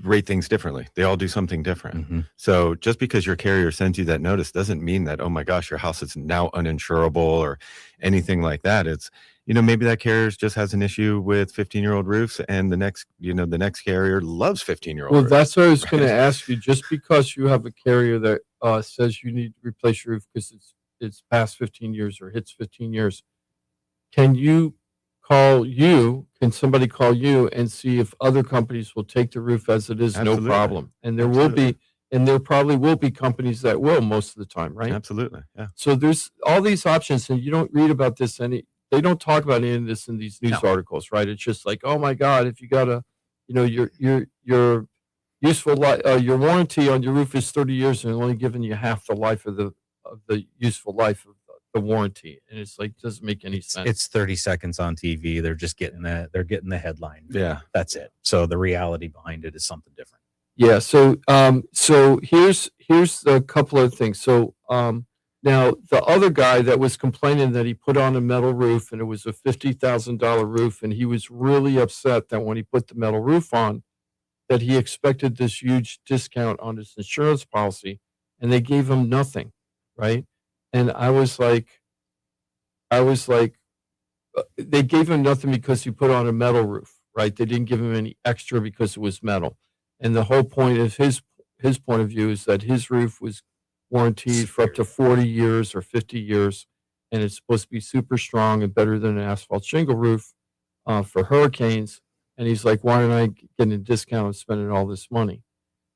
rate things differently. They all do something different. Mm-hmm. So just because your carrier sends you that notice doesn't mean that, oh my gosh, your house is now uninsurable or anything like that. It's, maybe that carrier just has an issue with 15-year-old roofs and the next carrier loves 15-year-old Well, roofs. that's what I was going to ask you. Just because you have a carrier that says you need to replace your roof because it's past 15 years or hits 15 years, can somebody call you and see if other companies will take the roof as it is? Absolutely. No problem. And there probably will be companies that will most of the time, right? Absolutely. Yeah. So there's all these options, and you don't read about this they don't talk about any of this in these news articles, right? It's just like, oh my God, if you got your useful life, your warranty on your roof is 30 years and only giving you half the life of the useful life of the warranty. And it's like, doesn't make any sense. It's 30 seconds on TV. They're just getting the headline. Yeah. That's it. So the reality behind it is something different. Yeah. So here's a couple of things. So now the other guy that was complaining that he put on a metal roof and it was a $50,000 roof, and he was really upset that when he put the metal roof on, that he expected this huge discount on his insurance policy, and they gave him nothing, right? And I was like, they gave him nothing because he put on a metal roof, right? They didn't give him any extra because it was metal. And the whole point of his point of view is that his roof was warranted for up to 40 years or 50 years, and it's supposed to be super strong and better than an asphalt shingle roof for hurricanes. And he's like, why am I getting a discount and spending all this money?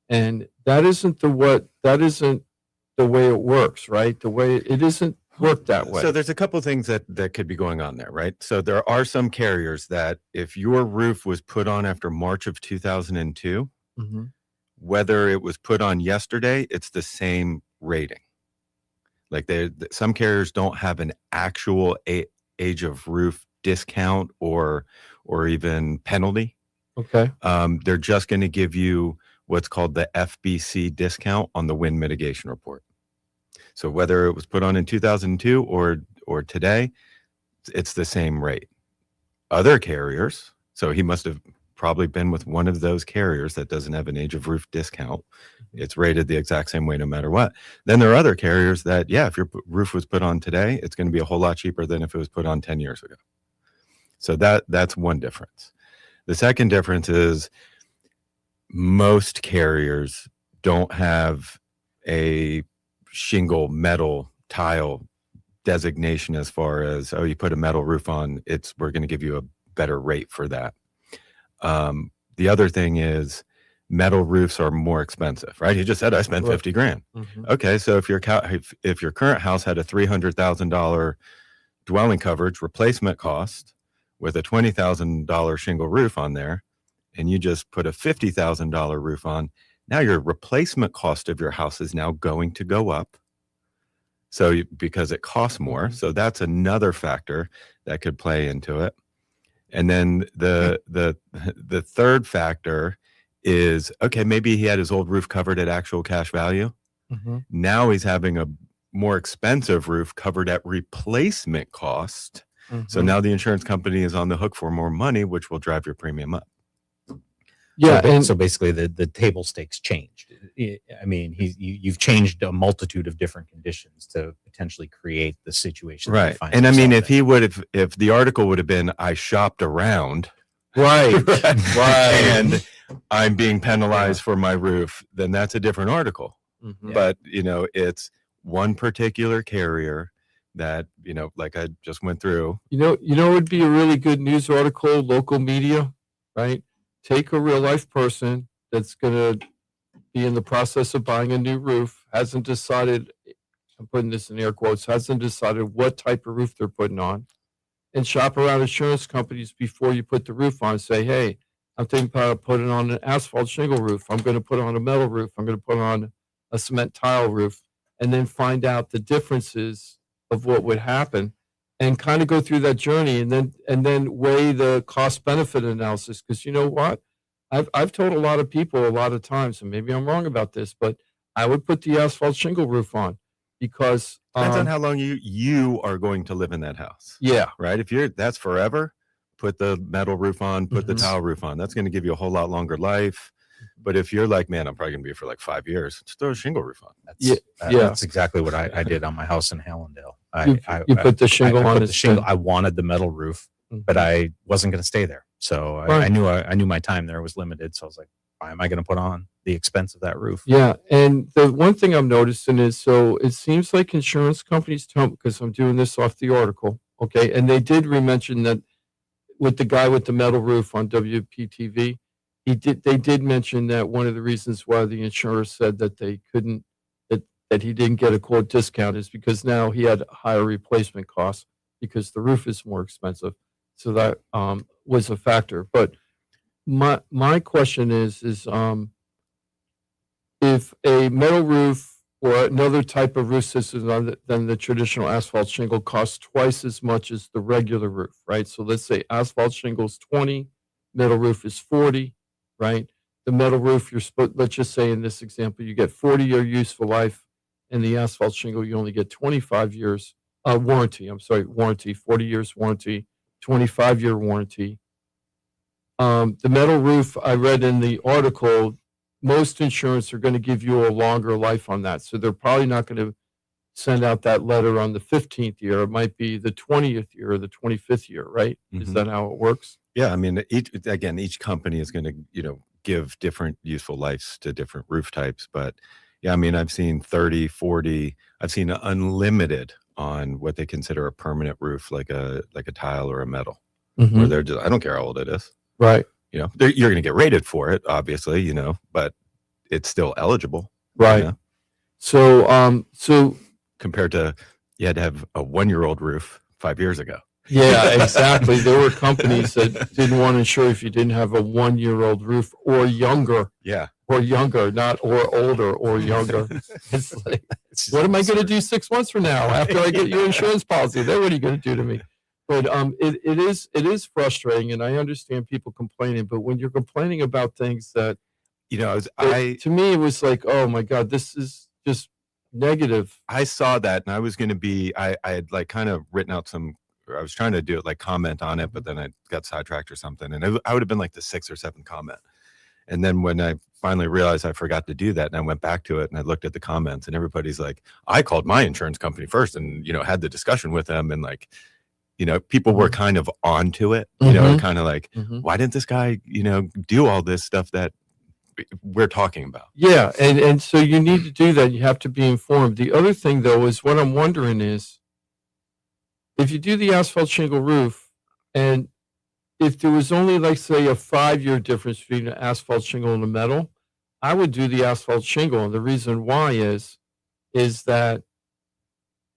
And that isn't the way it works, right? The way it isn't worked that way. So there's a couple of things that could be going on there, right? So there are some carriers that if your roof was put on after March of 2002, mm-hmm. whether it was put on yesterday, it's the same rating. Like some carriers don't have an actual age of roof discount or even penalty. Okay. They're just going to give you what's called the FBC discount on the wind mitigation report. So whether it was put on in 2002 or today, it's the same rate. Other carriers, so he must have probably been with one of those carriers that doesn't have an age of roof discount. It's rated the exact same way no matter what. Then there are other carriers that, if your roof was put on today, it's going to be a whole lot cheaper than if it was put on 10 years ago. So that's one difference. The second difference is most carriers don't have a shingle, metal, tile designation as far as, you put a metal roof on, we're going to give you a better rate for that. The other thing is metal roofs are more expensive, right? You just said I spent $50,000. Mm-hmm. Okay. So if your current house had a $300,000 dwelling coverage replacement cost with a $20,000 shingle roof on there, and you just put a $50,000 roof on, now your replacement cost of your house is now going to go up. So because it costs more. So that's another factor that could play into it. And then the third factor is, okay, maybe he had his old roof covered at actual cash value. Mm-hmm. Now he's having a more expensive roof covered at replacement cost. Mm-hmm. So now the insurance company is on the hook for more money, which will drive your premium up. Yeah. So basically the table stakes changed. I mean, you've changed a multitude of different conditions to potentially create the situation. Right. And I mean, if the article would have been, I shopped around. Right. And I'm being penalized for my roof, then that's a different article. Mm-hmm. But, it's one particular carrier that, like I just went through. It would be a really good news article, local media, right? take a real life person that's going to be in the process of buying a new roof, hasn't decided, I'm putting this in air quotes, hasn't decided what type of roof they're putting on, and shop around insurance companies before you put the roof on. Say, hey, I'm thinking about putting on an asphalt shingle roof. I'm going to put on a metal roof. I'm going to put on a cement tile roof, and then find out the differences of what would happen, and kind of go through that journey, and then weigh the cost benefit analysis. Because you know what, I've told a lot of people a lot of times, and maybe I'm wrong about this, but I would put the asphalt shingle roof on because depends on how long you are going to live in that house. Yeah. Right. If that's forever, put the metal roof on, put the tile roof on. That's going to give you a whole lot longer life. But if you're like, man, I'm probably going to be here for like 5 years, just throw a shingle roof on. That's exactly what I did on my house in Hallandale. You put the shingle on. The shingle. I wanted the metal roof, but I wasn't going to stay there. So I knew my time there was limited. So I was like, why am I going to put on the expense of that roof? Yeah. And the one thing I'm noticing is, so it seems like insurance companies tell, because I'm doing this off the article. Okay. And they did mention that with the guy with the metal roof on WPTV, they did mention that one of the reasons why the insurer said that they couldn't, that he didn't get a quote discount is because now he had higher replacement costs because the roof is more expensive. So that was a factor. But my question is if a metal roof or another type of roof system than the traditional asphalt shingle costs twice as much as the regular roof, right? So let's say asphalt shingle is 20, metal roof is 40, right? The metal roof, let's just say in this example, you get 40-year useful life, and the asphalt shingle, you only get 25 years warranty. 40 years warranty, 25-year warranty. The metal roof, I read in the article, most insurance are going to give you a longer life on that. So they're probably not going to send out that letter on the 15th year. It might be the 20th year or the 25th year, right? Is that how it works? Yeah. I mean, each company is going to, give different useful lives to different roof types. But yeah, I mean, I've seen 30, 40, I've seen unlimited on what they consider a permanent roof, like a tile or a metal, where they're just, I don't care how old it is. Right. You're going to get rated for it, obviously, but it's still eligible. Right. So compared to, you had to have a 1-year-old roof 5 years ago. Yeah, exactly. There were companies that didn't want to insure if you didn't have a 1-year-old roof or younger. Yeah. Or younger, not or older or younger. It's like, what am I going to do 6 months from now after I get your insurance policy? Then what are you going to do to me? But it is frustrating, and I understand people complaining. But when you're complaining about things that, to me, it was like, oh my God, this is just negative. I saw that, and I was going to be, I had like kind of written out I was trying to do it, like comment on it, but then I got sidetracked or something, and I would have been like the 6th or 7th comment. And then when I finally realized I forgot to do that, and I went back to it and I looked at the comments, and everybody's like, I called my insurance company first and, had the discussion with them, and like, people were kind of onto it, kind of like, why didn't this guy, do all this stuff that we're talking about? Yeah. And so you need to do that. You have to be informed. The other thing though, is what I'm wondering is, if you do the asphalt shingle roof, and if there was only, like, say, a 5-year difference between an asphalt shingle and a metal, I would do the asphalt shingle. And the reason why is that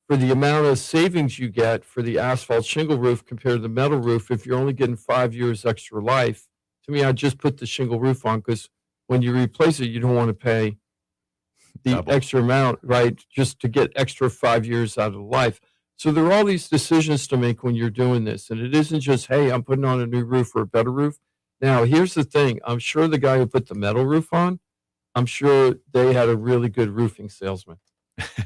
for the amount of savings you get for the asphalt shingle roof compared to the metal roof, if you're only getting 5 years extra life, to me, I'd just put the shingle roof on, because when you replace it, you don't want to pay the extra amount, right, just to get extra 5 years out of life. So there are all these decisions to make when you're doing this. And it isn't just, hey, I'm putting on a new roof or a better roof. Now, here's the thing. I'm sure the guy who put the metal roof on, I'm sure they had a really good roofing salesman.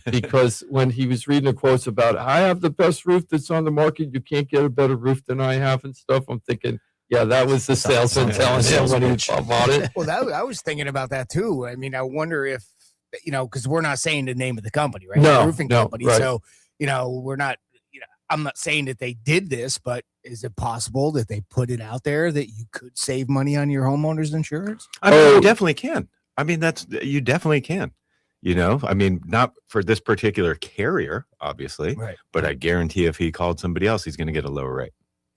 Because when he was reading the quotes about, I have the best roof that's on the market, you can't get a better roof than I have and stuff, I'm thinking, yeah, that was the salesman telling him when he bought it. Well, I was thinking about that too. I mean, I wonder if, because we're not saying the name of the company, right? No, the roofing company. Right. So, we're not, I'm not saying that they did this, but is it possible that they put it out there that you could save money on your homeowner's insurance? I mean, you definitely can. I mean, you definitely can. I mean, not for this particular carrier, obviously, right, but I guarantee if he called somebody else, he's going to get a lower rate.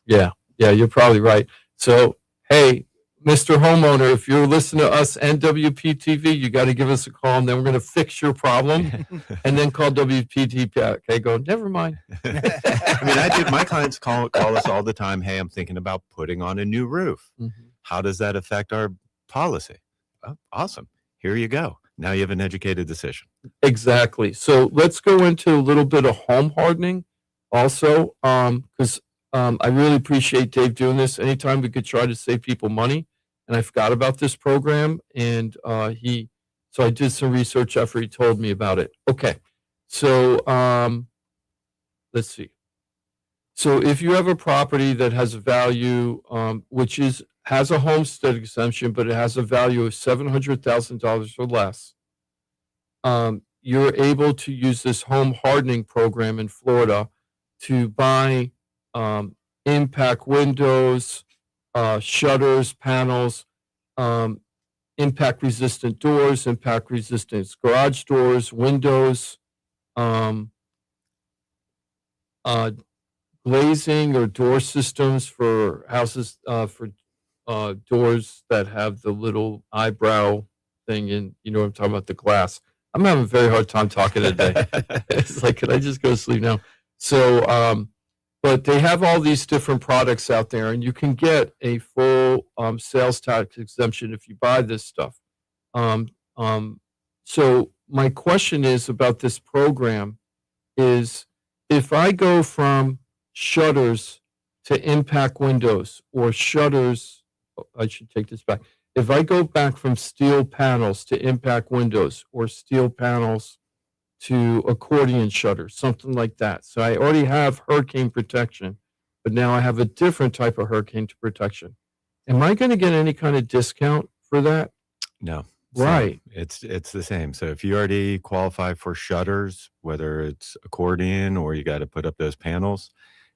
Yeah, you're probably right. So, hey, Mr. Homeowner, if you're listening to us and WPTV, you got to give us a call, and then we're going to fix your problem, and then call WPTV back. Okay, go, never mind. I mean, I do. My clients call us all the time. Hey, I'm thinking about putting on a new roof. How does that affect our policy? Oh, awesome. Here you go. Now you have an educated decision. Exactly. So let's go into a little bit of home hardening also, because I really appreciate Dave doing this. Anytime we could try to save people money, and I forgot about this program, and so I did some research after he told me about it. Okay, so let's see. So if you have a property that has a value, which has a homestead exemption, but it has a value of $700,000 or less, you're able to use this home hardening program in Florida to buy impact windows, shutters, panels, impact resistant doors, impact resistant garage doors, windows, glazing or door systems for houses, for doors that have the little eyebrow thing in, you know what I'm talking about, the glass. I'm having a very hard time talking today. It's like, could I just go to sleep now? So, but they have all these different products out there, and you can get a full sales tax exemption if you buy this stuff. So my question is about this program is, if I go from shutters to impact windows, or shutters, I should take this back. If I go back from steel panels to impact windows, or steel panels to accordion shutters, something like that. So I already have hurricane protection, but now I have a different type of hurricane protection. Am I going to get any kind of discount for that? No. Right. It's the same. So if you already qualify for shutters, whether it's accordion or you got to put up those panels,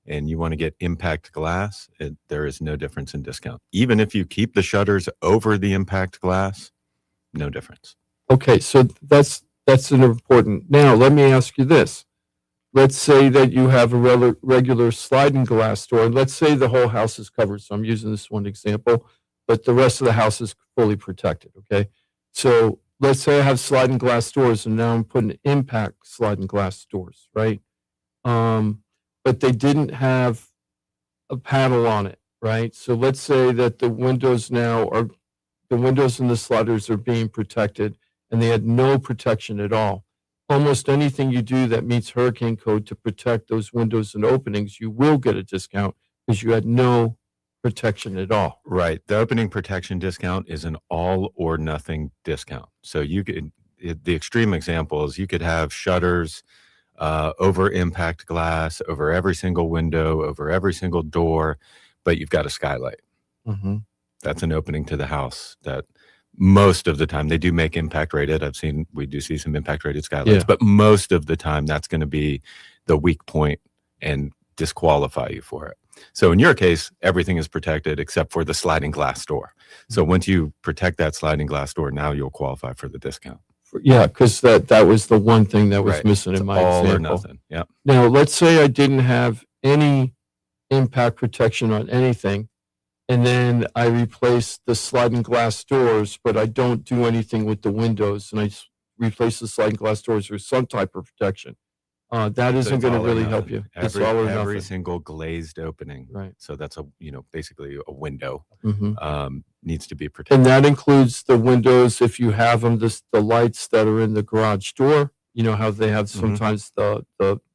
and you want to get impact glass, there is no difference in discount. Even if you keep the shutters over the impact glass, no difference. Okay, so that's an important. Now, let me ask you this. Let's say that you have a regular sliding glass door. Let's say the whole house is covered. So I'm using this one example, but the rest of the house is fully protected, okay? So let's say I have sliding glass doors, and now I'm putting impact sliding glass doors, right? But they didn't have a panel on it, right? So let's say that the windows and the sliders are being protected, and they had no protection at all. Almost anything you do that meets hurricane code to protect those windows and openings, you will get a discount because you had no protection at all. Right. The opening protection discount is an all or nothing discount. So the extreme example is you could have shutters over impact glass, over every single window, over every single door, but you've got a skylight. That's an opening to the house that most of the time they do make impact rated. We do see some impact rated skylights, but most of the time that's going to be the weak point and disqualify you for it. So in your case, everything is protected except for the sliding glass door. So once you protect that sliding glass door, now you'll qualify for the discount. Yeah, because that was the one thing that was missing in my all example. Or nothing. Yeah. Now, let's say I didn't have any impact protection on anything, and then I replace the sliding glass doors, but I don't do anything with the windows, and I just replace the sliding glass doors with some type of protection. That isn't going to really help you. It's all or Every nothing. single glazed opening. Right. So that's basically a window needs to be protected. And that includes the windows, if you have them, the lights that are in the garage door. You know how they have sometimes the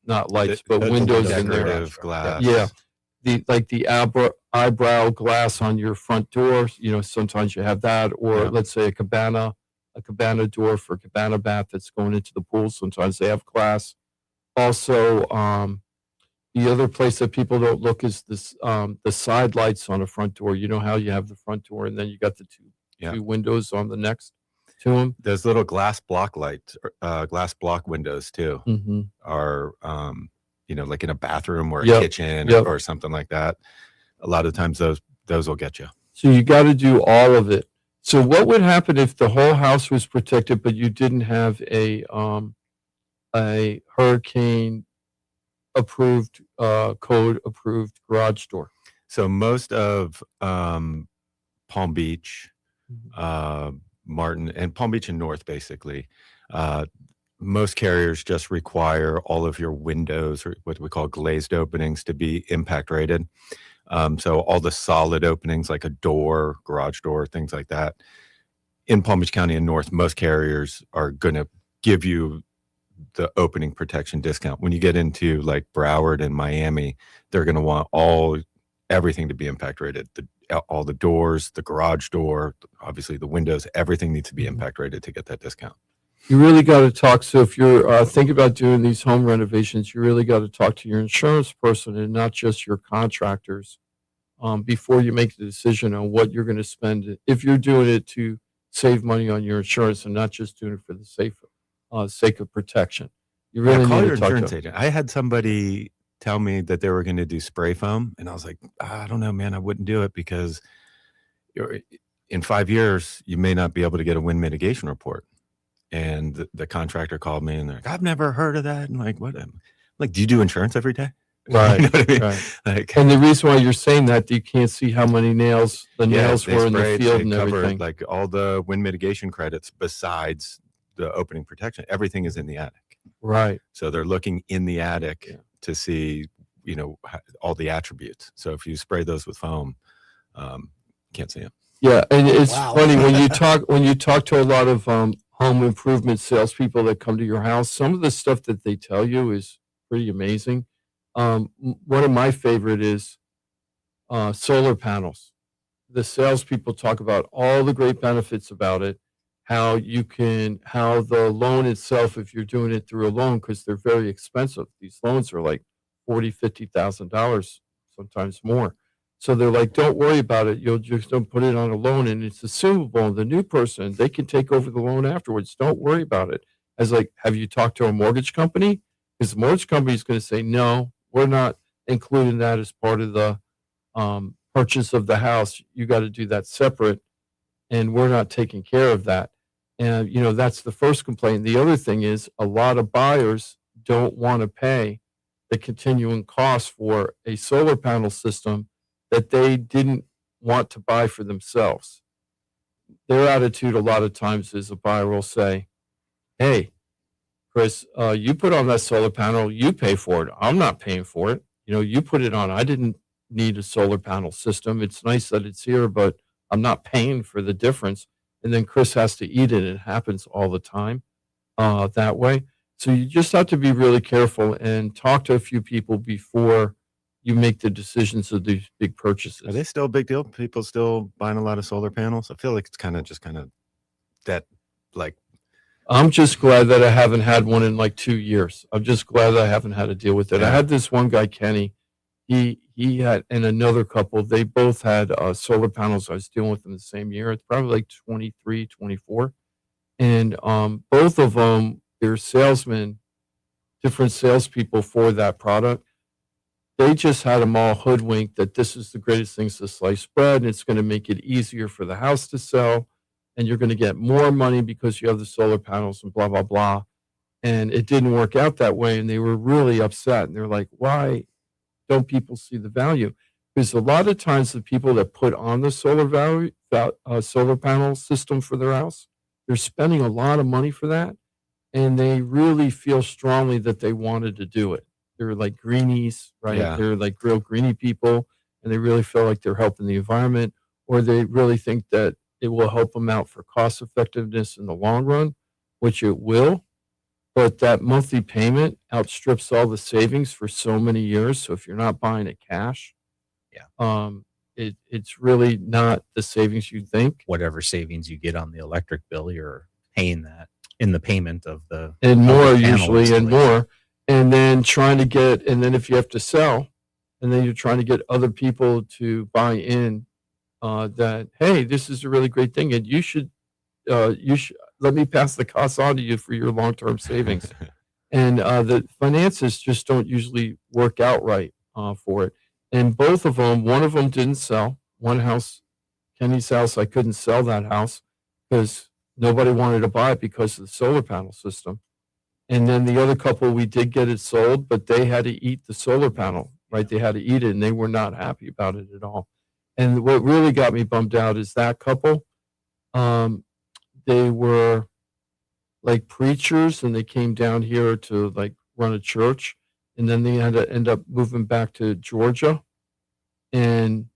not lights, but windows in there. Decorative glass. Yeah. The eyebrow glass on your front door. Sometimes you have that, or let's say a cabana door for a cabana bath that's going into the pool. Sometimes they have glass. Also, the other place that people don't look is this, the side lights on a front door. You know how you have the front door, and then you got the two windows on the next to them. Those little glass block lights, glass block windows too, are like in a bathroom or a kitchen or something like that. A lot of times those will get you. So you got to do all of it. So what would happen if the whole house was protected, but you didn't have a hurricane approved, code approved garage door? So most of Palm Beach, Martin, and Palm Beach and North, basically. Most carriers just require all of your windows, or what we call glazed openings, to be impact rated. So all the solid openings, like a door, garage door, things like that. In Palm Beach County and North, most carriers are going to give you the opening protection discount. When you get into like Broward and Miami, they're going to want everything to be impact rated. All the doors, the garage door, obviously the windows, everything needs to be impact rated to get that discount. You really got to talk. So if you're thinking about doing these home renovations, you really got to talk to your insurance person and not just your contractors before you make the decision on what you're going to spend. If you're doing it to save money on your insurance and not just doing it for the sake of protection, you really Call need your to talk insurance to agent. I had somebody tell me that they were going to do spray foam, and I was like, I don't know, man, I wouldn't do it because in 5 years you may not be able to get a wind mitigation report. And the contractor called me and they're like, I've never heard of that. And like, what? I'm like, do you do insurance every day? Right. You know what I mean? Right. Like, And the reason why you're saying that, you can't see how many nails they were in the sprayed, field they and covered, everything. like all the wind mitigation credits besides the opening protection. Everything is in the attic. Right. So they're looking in the attic to see, all the attributes. So if you spray those with foam, can't see them. Yeah, and it's funny when you talk to a lot of home improvement salespeople that come to your house. Some of the stuff that they tell you is pretty amazing. One of my favorite is solar panels. The salespeople talk about all the great benefits about it, how the loan itself, if you're doing it through a loan, because they're very expensive. These loans are like $40,000-$50,000, sometimes more. So they're like, don't worry about it. You'll just don't put it on a loan and it's assumable. The new person, they can take over the loan afterwards. Don't worry about it. I was like, have you talked to a mortgage company? Because the mortgage company is going to say, no, we're not including that as part of the purchase of the house. You got to do that separate. And we're not taking care of that. And, that's the first complaint. The other thing is a lot of buyers don't want to pay the continuing cost for a solar panel system that they didn't want to buy for themselves. Their attitude a lot of times is a buyer will say, hey, Chris, you put on that solar panel, you pay for it. I'm not paying for it. You put it on. I didn't need a solar panel system. It's nice that it's here, but I'm not paying for the difference. And then Chris has to eat it. It happens all the time that way. So you just have to be really careful and talk to a few people before you make the decisions of these big purchases. Are they still a big deal? People still buying a lot of solar panels? I feel like it's kind of that, like. I'm just glad that I haven't had one in like 2 years. I'm just glad that I haven't had to deal with it. Yeah. I had this one guy, Kenny. He had, and another couple, they both had solar panels. I was dealing with them the same year. It's probably like 23, 24. And both of them, they're salesmen, different salespeople for that product. They just had them all hoodwinked that this is the greatest thing since sliced bread, and it's going to make it easier for the house to sell, and you're going to get more money because you have the solar panels and blah, blah, blah. And it didn't work out that way, and they were really upset. And they're like, why don't people see the value? Because a lot of times the people that put on the solar panel system for their house, they're spending a lot of money for that, and they really feel strongly that they wanted to do it. They're like greenies, right? Yeah. They're like real greenie people, and they really feel like they're helping the environment, or they really think that it will help them out for cost effectiveness in the long run, which it will. But that monthly payment outstrips all the savings for so many years. So if you're not buying it cash, it's really not the savings you think. Whatever savings you get on the electric bill, you're paying that in the payment of the and of more the panel usually and installation. more. And then and then if you have to sell, and then you're trying to get other people to buy in that, hey, this is a really great thing, and you should let me pass the costs on to you for your long-term savings. And the finances just don't usually work out right for it. And both of them, one of them didn't sell. One house, Kenny's house, I couldn't sell that house because nobody wanted to buy it because of the solar panel system. And then the other couple, we did get it sold, but they had to eat the solar panel, right? They had to eat it, and they were not happy about it at all. And what really got me bummed out is that couple. They were like preachers, and they came down here to like run a church, and then they had to end up moving back to Georgia, and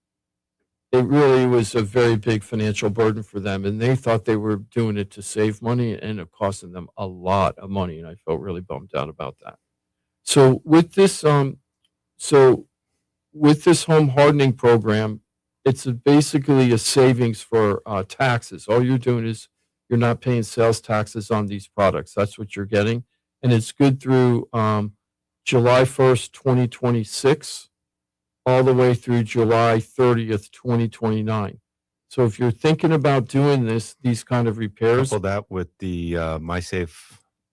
it really was a very big financial burden for them. And they thought they were doing it to save money, and it costing them a lot of money. And I felt really bummed out about that. So with this, home hardening program, it's basically a savings for taxes. All you're doing is you're not paying sales taxes on these products. That's what you're getting. And it's good through July 1st, 2026, all the way through July 30th, 2029. So if you're thinking about doing these kind of repairs, Couple that with the MySafe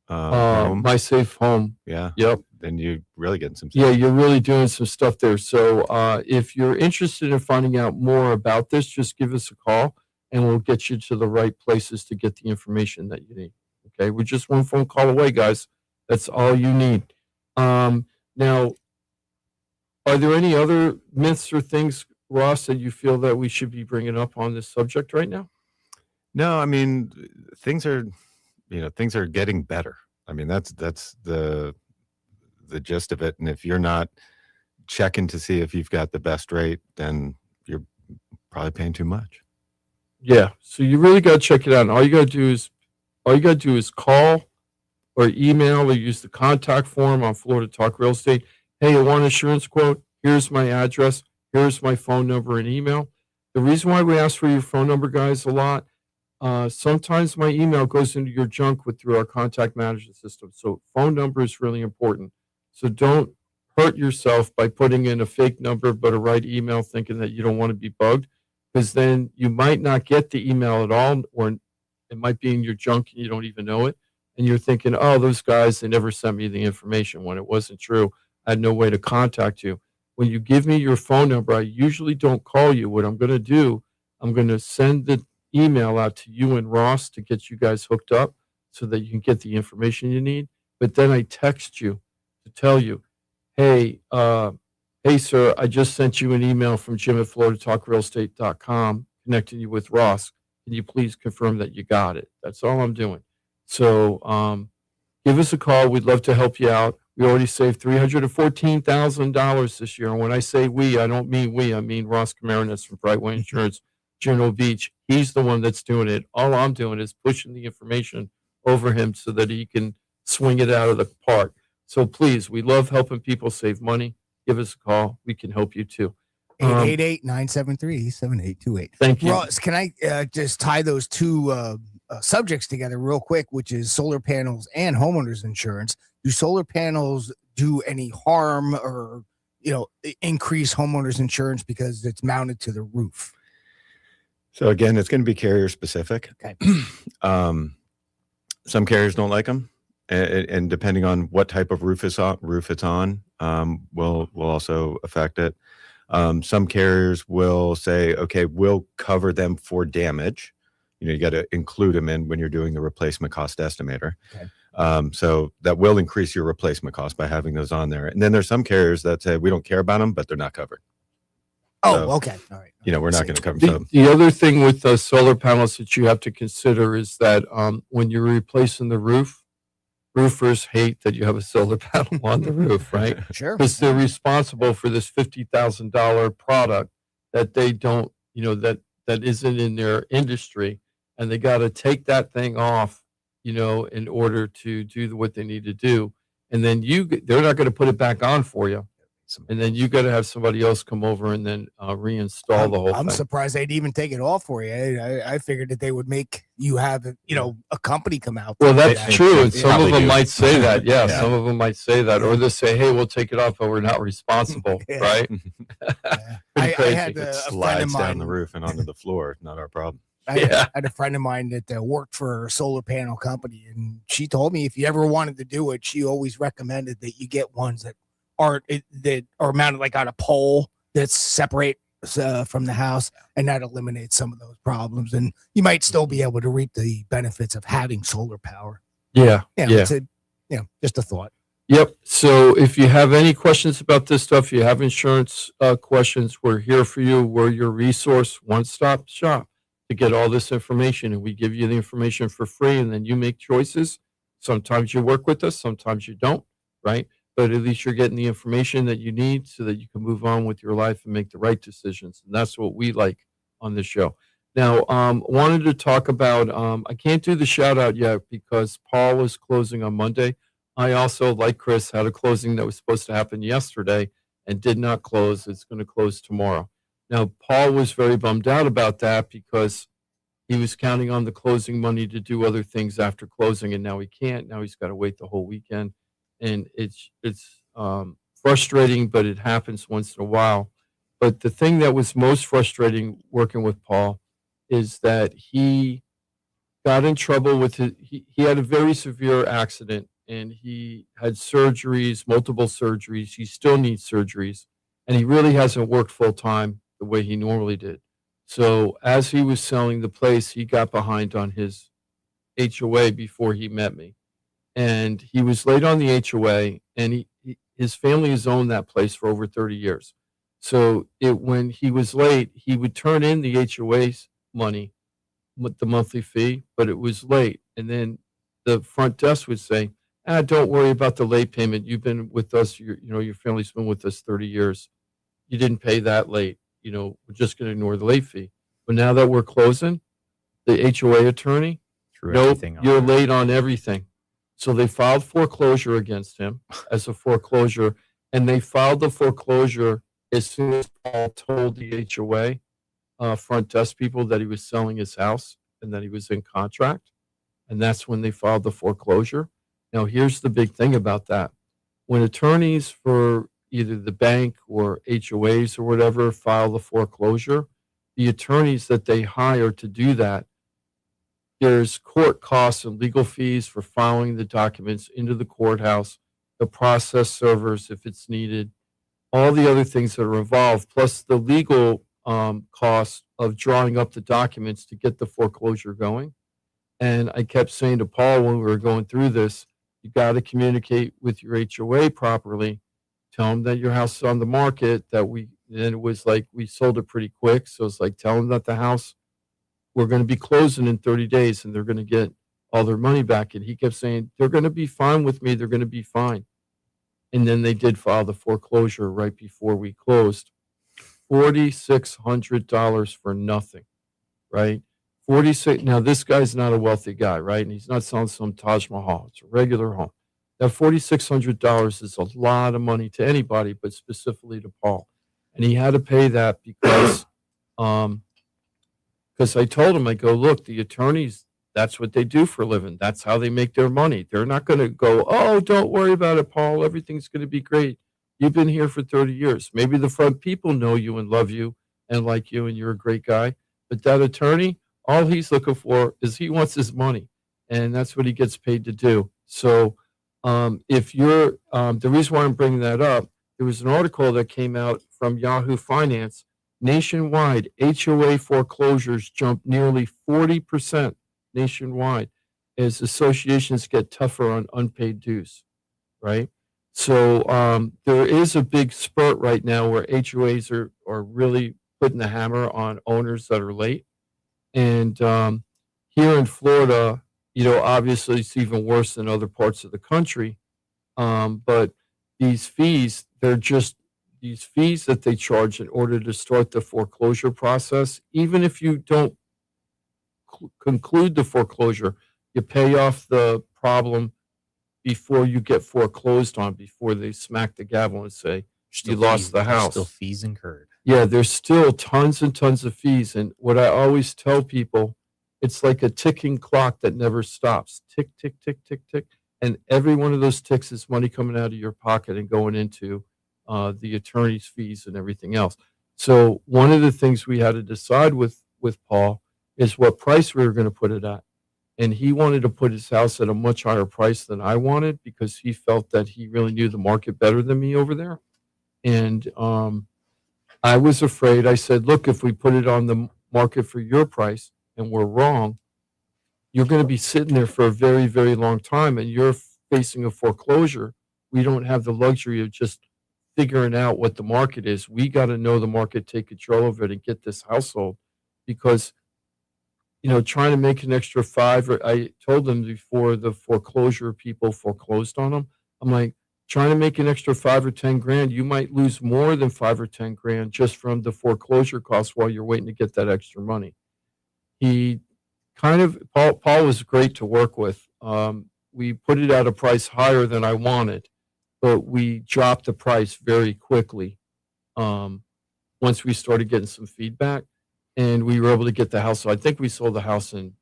home. MySafe Home. Yeah. Yep. Then you're really getting some. Yeah, you're really doing some stuff there. So if you're interested in finding out more about this, just give us a call, and we'll get you to the right places to get the information that you need. Okay, we're just one phone call away, guys. That's all you need. Now, are there any other myths or things, Ross, that you feel that we should be bringing up on this subject right now? No, I mean, things are getting better. I mean, that's the gist of it. And if you're not checking to see if you've got the best rate, then you're probably paying too much. Yeah. So you really got to check it out. And all you got to do is call or email or use the contact form on Florida Talk Real Estate. Hey, I want an insurance quote. Here's my address. Here's my phone number and email. The reason why we ask for your phone number, guys, a lot, sometimes my email goes into your junk through our contact management system. So phone number is really important. So don't hurt yourself by putting in a fake number but a right email thinking that you don't want to be bugged, because then you might not get the email at all, or it might be in your junk and you don't even know it. And you're thinking, oh, those guys, they never sent me the information, when it wasn't true. I had no way to contact you. When you give me your phone number, I usually don't call you. What I'm going to do, I'm going to send the email out to you and Ross to get you guys hooked up so that you can get the information you need. But then I text you to tell you, hey, sir, I just sent you an email from Jim at FloridaTalkRealEstate.com connecting you with Ross. Can you please confirm that you got it? That's all I'm doing. So give us a call. We'd love to help you out. We already saved $314,000 this year. And when I say we, I don't mean we. I mean Ross Kamaranis from Brightway Insurance, Juno Beach. He's the one that's doing it. All I'm doing is pushing the information over him so that he can swing it out of the park. So please, we love helping people save money. Give us a call. We can help you too. 888-973-7828. Thank you. Ross, can I just tie those two subjects together real quick, which is solar panels and homeowners insurance? Do solar panels do any harm or, increase homeowners insurance because it's mounted to the roof? So again, it's going to be carrier specific. Okay. Some carriers don't like them, and depending on what type of roof it's on, will also affect it. Some carriers will say, okay, we'll cover them for damage. You got to include them in when you're doing the replacement cost estimator. Okay. So that will increase your replacement cost by having those on there. And then there's some carriers that say we don't care about them, but they're not covered. Oh, So, okay. All right. We're not going to cover them. The other thing with the solar panels that you have to consider is that when you're replacing the roof, roofers hate that you have a solar panel on the roof, right? Sure. Because they're responsible for this $50,000 product that they don't, that isn't in their industry, and they got to take that thing off, in order to do what they need to do, and then they're not going to put it back on for you, and then you got to have somebody else come over and then reinstall the whole thing. I'm surprised they'd even take it off for you. I figured that they would make you have, a company come out. Well, that's true. And some of them do. might say that. Yeah, some of them might say that. Or they'll say, hey, we'll take it off, but we're not responsible. Yeah. Right? I Crazy. had It a friend of slides down mine. the roof and onto the floor. Not our problem. I had a friend of mine that worked for a solar panel company, and she told me if you ever wanted to do it, she always recommended that you get ones that are mounted like on a pole that's separate from the house, and that eliminates some of those problems. And you might still be able to reap the benefits of having solar power. Yeah. It's just a thought. Yep. So if you have any questions about this stuff, you have insurance questions, we're here for you. We're your resource, one-stop shop to get all this information. And we give you the information for free, and then you make choices. Sometimes you work with us, sometimes you don't, right? But at least you're getting the information that you need so that you can move on with your life and make the right decisions. And that's what we like on this show. Now, wanted to talk about, I can't do the shout out yet because Paul is closing on Monday. I also, like Chris, had a closing that was supposed to happen yesterday and did not close. It's going to close tomorrow. Now, Paul was very bummed out about that because he was counting on the closing money to do other things after closing, and now he can't. Now he's got to wait the whole weekend, and it's frustrating, but it happens once in a while. But the thing that was most frustrating working with Paul is that he got in trouble with he had a very severe accident, and he had surgeries, multiple surgeries. He still needs surgeries, and he really hasn't worked full time the way he normally did. So as he was selling the place, he got behind on his HOA before he met me, and he was late on the HOA. And his family has owned that place for over 30 years. So when he was late, he would turn in the HOA's money with the monthly fee, but it was late. And then the front desk would say, don't worry about the late payment. You've been with us, your family's been with us 30 years. You didn't pay that late. We're just going to ignore the late fee. But now that we're closing, the HOA attorney, nope, you're late on everything. So they filed foreclosure against him as a foreclosure, and they filed the foreclosure as soon as Paul told the HOA front desk people that he was selling his house and that he was in contract. And that's when they filed the foreclosure. Now, here's the big thing about that. When attorneys for either the bank or HOAs or whatever file the foreclosure, the attorneys that they hire to do that, there's court costs and legal fees for filing the documents into the courthouse, the process servers if it's needed, all the other things that are involved, plus the legal cost of drawing up the documents to get the foreclosure going. And I kept saying to Paul when we were going through this, you got to communicate with your HOA properly. Tell them that your house is on the market, then it was like we sold it pretty quick. So it's like, tell them that the house, we're going to be closing in 30 days and they're going to get all their money back. And he kept saying, they're going to be fine with me. They're going to be fine. And then they did file the foreclosure right before we closed. $4,600 for nothing, right? 46. Now, this guy's not a wealthy guy, right? And he's not selling some Taj Mahal. It's a regular home. Now, $4,600 is a lot of money to anybody, but specifically to Paul. And he had to pay that because I told him, I go, look, the attorneys, that's what they do for a living. That's how they make their money. They're not going to go, oh, don't worry about it, Paul. Everything's going to be great. You've been here for 30 years. Maybe the front people know you and love you and like you and you're a great guy. But that attorney, all he's looking for is he wants his money. And that's what he gets paid to do. So if you're, the reason why I'm bringing that up, there was an article that came out from Yahoo Finance. Nationwide, HOA foreclosures jumped nearly 40% nationwide as associations get tougher on unpaid dues, right? So there is a big spurt right now where HOAs are really putting the hammer on owners that are late. And here in Florida, obviously it's even worse than other parts of the country. But these fees, they're just these fees that they charge in order to start the foreclosure process. Even if you don't conclude the foreclosure, you pay off the problem before you get foreclosed on, before they smack the gavel and say, you lost the house. Still fees incurred. Yeah, there's still tons and tons of fees. And what I always tell people, it's like a ticking clock that never stops. Tick, tick, tick, tick, tick. And every one of those ticks is money coming out of your pocket and going into the attorney's fees and everything else. So one of the things we had to decide with Paul is what price we were going to put it at. And he wanted to put his house at a much higher price than I wanted because he felt that he really knew the market better than me over there. And I was afraid. I said, look, if we put it on the market for your price and we're wrong, you're going to be sitting there for a very, very long time and you're facing a foreclosure, we don't have the luxury of just figuring out what the market is. We got to know the market, take control of it, and get this household, because trying to make an extra I told them before the foreclosure people foreclosed on them, I'm like, trying to make an extra 5 or 10 grand, you might lose more than 5 or 10 grand just from the foreclosure costs while you're waiting to get that extra money. He Paul was great to work with. We put it at a price higher than I wanted, but we dropped the price very quickly once we started getting some feedback, and we were able to get the house. So I think we sold the house in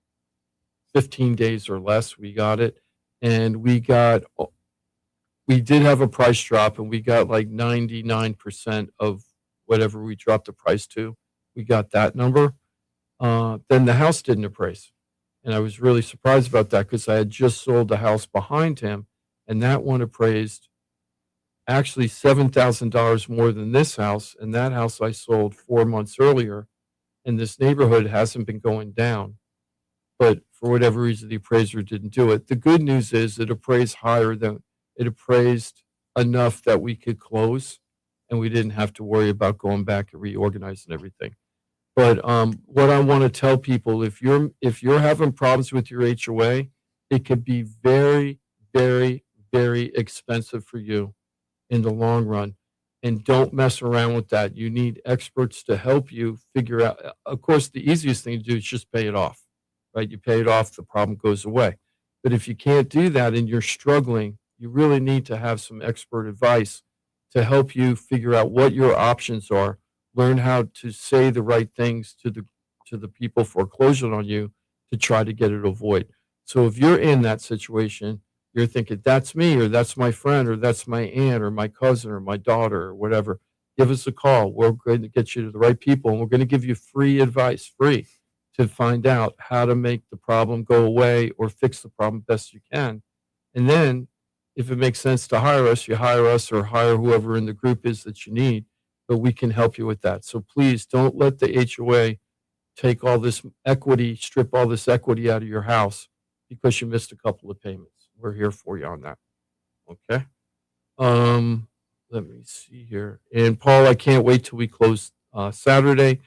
15 days or less. We got it, and we did have a price drop, and we got like 99% of whatever we dropped the price to. We got that number. Then the house didn't appraise. And I was really surprised about that, because I had just sold the house behind him, and that one appraised actually $7,000 more than this house. And that house I sold 4 months earlier, and this neighborhood hasn't been going down. But for whatever reason, the appraiser didn't do it. The good news is it appraised enough that we could close, and we didn't have to worry about going back and reorganizing everything. But what I want to tell people, if you're having problems with your HOA, it could be very, very, very expensive for you in the long run. And don't mess around with that. You need experts to help you figure out. Of course, the easiest thing to do is just pay it off, right? You pay it off, the problem goes away. But if you can't do that and you're struggling, you really need to have some expert advice to help you figure out what your options are. Learn how to say the right things to the people foreclosing on you to try to get it avoided. So if you're in that situation, you're thinking, that's me, or that's my friend, or that's my aunt, or my cousin, or my daughter, or whatever, give us a call. We're going to get you to the right people, and we're going to give you free advice, to find out how to make the problem go away or fix the problem best you can. And then if it makes sense to hire us, you hire us, or hire whoever in the group is that you need. But we can help you with that. So please don't let the HOA take all this equity, strip all this equity out of your house because you missed a couple of payments. We're here for you on that. Okay. Let me see here. And Paul, I can't wait till we close Saturday.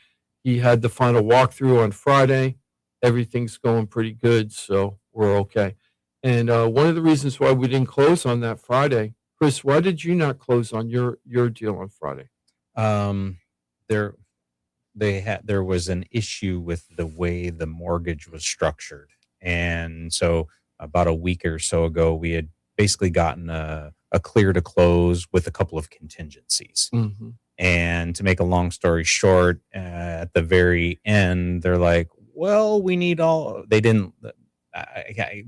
He had the final walkthrough on Friday. Everything's going pretty good, so we're okay. And one of the reasons why we didn't close on that Friday, Chris, why did you not close on your deal on Friday? There was an issue with the way the mortgage was structured. And so about a week or so ago, we had basically gotten a clear to close with a couple of contingencies. Mm-hmm. And to make a long story short, at the very end, they're like, well, we need all, they didn't,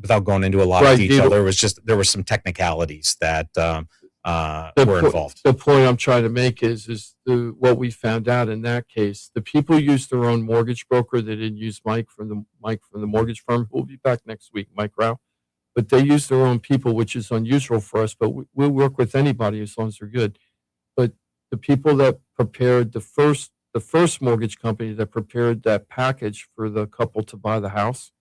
without going into a lot of detail, there were some technicalities that were involved. The point I'm trying to make is what we found out in that case. The people used their own mortgage broker. They didn't use Mike from the mortgage firm. We'll be back next week, Mike Rao. But they used their own people, which is unusual for us. But we'll work with anybody as long as they're good. But the people that prepared the first mortgage company that prepared that package for the couple to buy the house,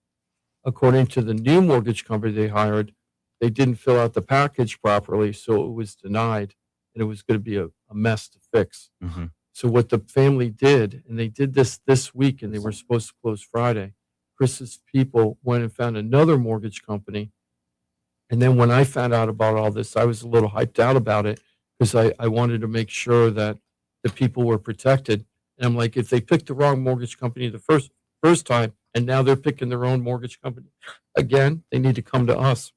according to the new mortgage company they hired, they didn't fill out the package properly, so it was denied, and it was going to be a mess to fix. Mm-hmm. So what the family did, and they did this week, and they were supposed to close Friday, Chris's people went and found another mortgage company. And then when I found out about all this, I was a little hyped out about it because I wanted to make sure that the people were protected. And I'm like, if they picked the wrong mortgage company the first time, and now they're picking their own mortgage company again, they need to come to us.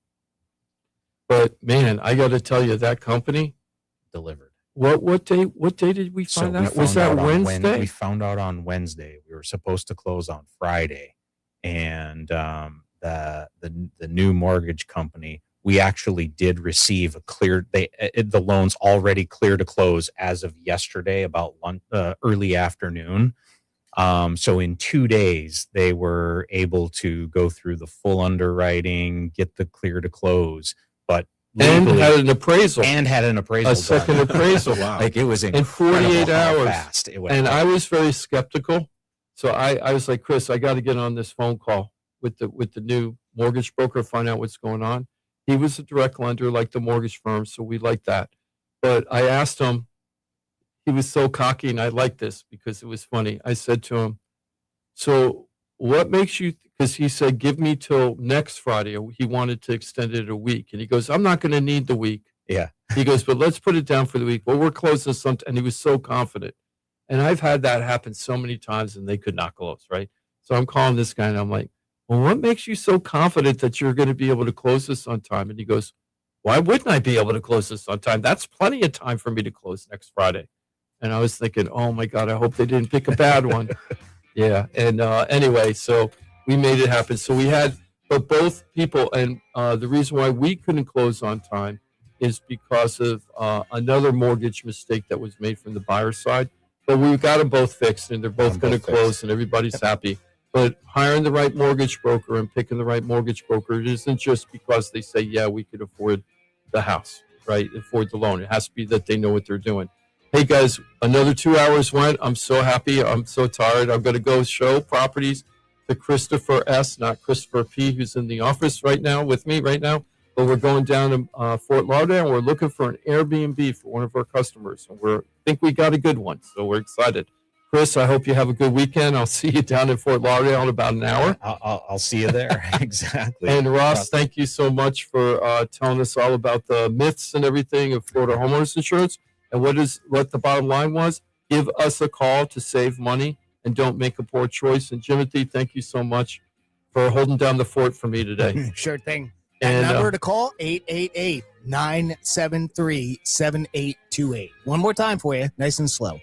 But man, I got to tell you, that company delivered. What day did we find out? Was that Wednesday? We found out on Wednesday. We were supposed to close on Friday, and the new mortgage company, we actually did receive the loans already clear to close as of yesterday, about early afternoon. So in 2 days, they were able to go through the full underwriting, get the clear to close, but and had an appraisal. A second appraisal. Wow. Like it was in 48 hours. Fast it went. And I was very skeptical. So I was like, Chris, I got to get on this phone call with the new mortgage broker, find out what's going on. He was a direct lender like the mortgage firm, so we like that. But I asked him, he was so cocky, and I liked this because it was funny. I said to him, so what makes you, because he said, give me till next Friday. He wanted to extend it a week. And he goes, I'm not going to need the week. Yeah. He goes, but let's put it down for the week. Well, we're closing sometime. And he was so confident. And I've had that happen so many times and they could not close, right? So I'm calling this guy and I'm like, well, what makes you so confident that you're going to be able to close this on time? And he goes, why wouldn't I be able to close this on time? That's plenty of time for me to close next Friday. And I was thinking, oh my God, I hope they didn't pick a bad one. Yeah. And anyway, so we made it happen. So we had, but both people, and the reason why we couldn't close on time is because of another mortgage mistake that was made from the buyer side. But we got them both fixed, and they're both going to close, and everybody's happy. But hiring the right mortgage broker and picking the right mortgage broker, it isn't just because they say, yeah, we could afford the house, right? Afford the loan. It has to be that they know what they're doing. Hey guys, another 2 hours went. I'm so happy. I'm so tired. I'm going to go show properties to Christopher S., not Christopher P., who's in the office right now with me right now. But we're going down to Fort Lauderdale, and we're looking for an Airbnb for one of our customers. And I think we got a good one, so we're excited. Chris, I hope you have a good weekend. I'll see you down in Fort Lauderdale in about an hour. I'll see you there. Exactly. And Ross, thank you so much for telling us all about the myths and everything of Florida homeowners insurance. And what the bottom line was, give us a call to save money and don't make a poor choice. And Jimothy, thank you so much for holding down the fort for me today. Sure thing. And number to call, 888-973-7828. One more time for you, nice and slow.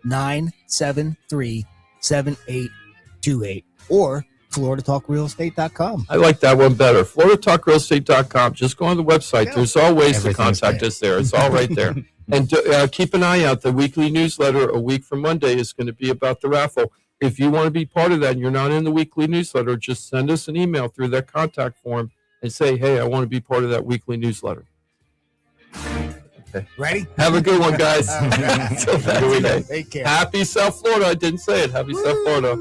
888-973-7828. Or FloridaTalkRealEstate.com. I like that one better. FloridaTalkRealEstate.com. Just go on the website. There's all ways to contact us there. It's all right there. And keep an eye out. The weekly newsletter a week from Monday is going to be about the raffle. If you want to be part of that and you're not in the weekly newsletter, just send us an email through that contact form and say, hey, I want to be part of that weekly newsletter. Okay. Ready? Have a good one, guys. Till next day. Take care. Happy South Florida. I didn't say it. Happy South Florida.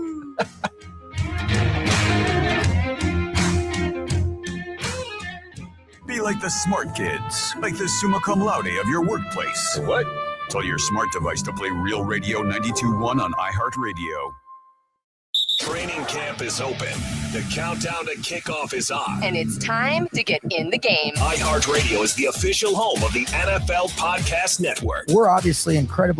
Be like the smart kids, like the summa cum laude of your workplace. What? Tell your smart device to play Real Radio 92.1 on iHeartRadio. Training camp is open. The countdown to kickoff is on. And it's time to get in the game. iHeartRadio is the official home of the NFL Podcast Network. We're obviously incredibly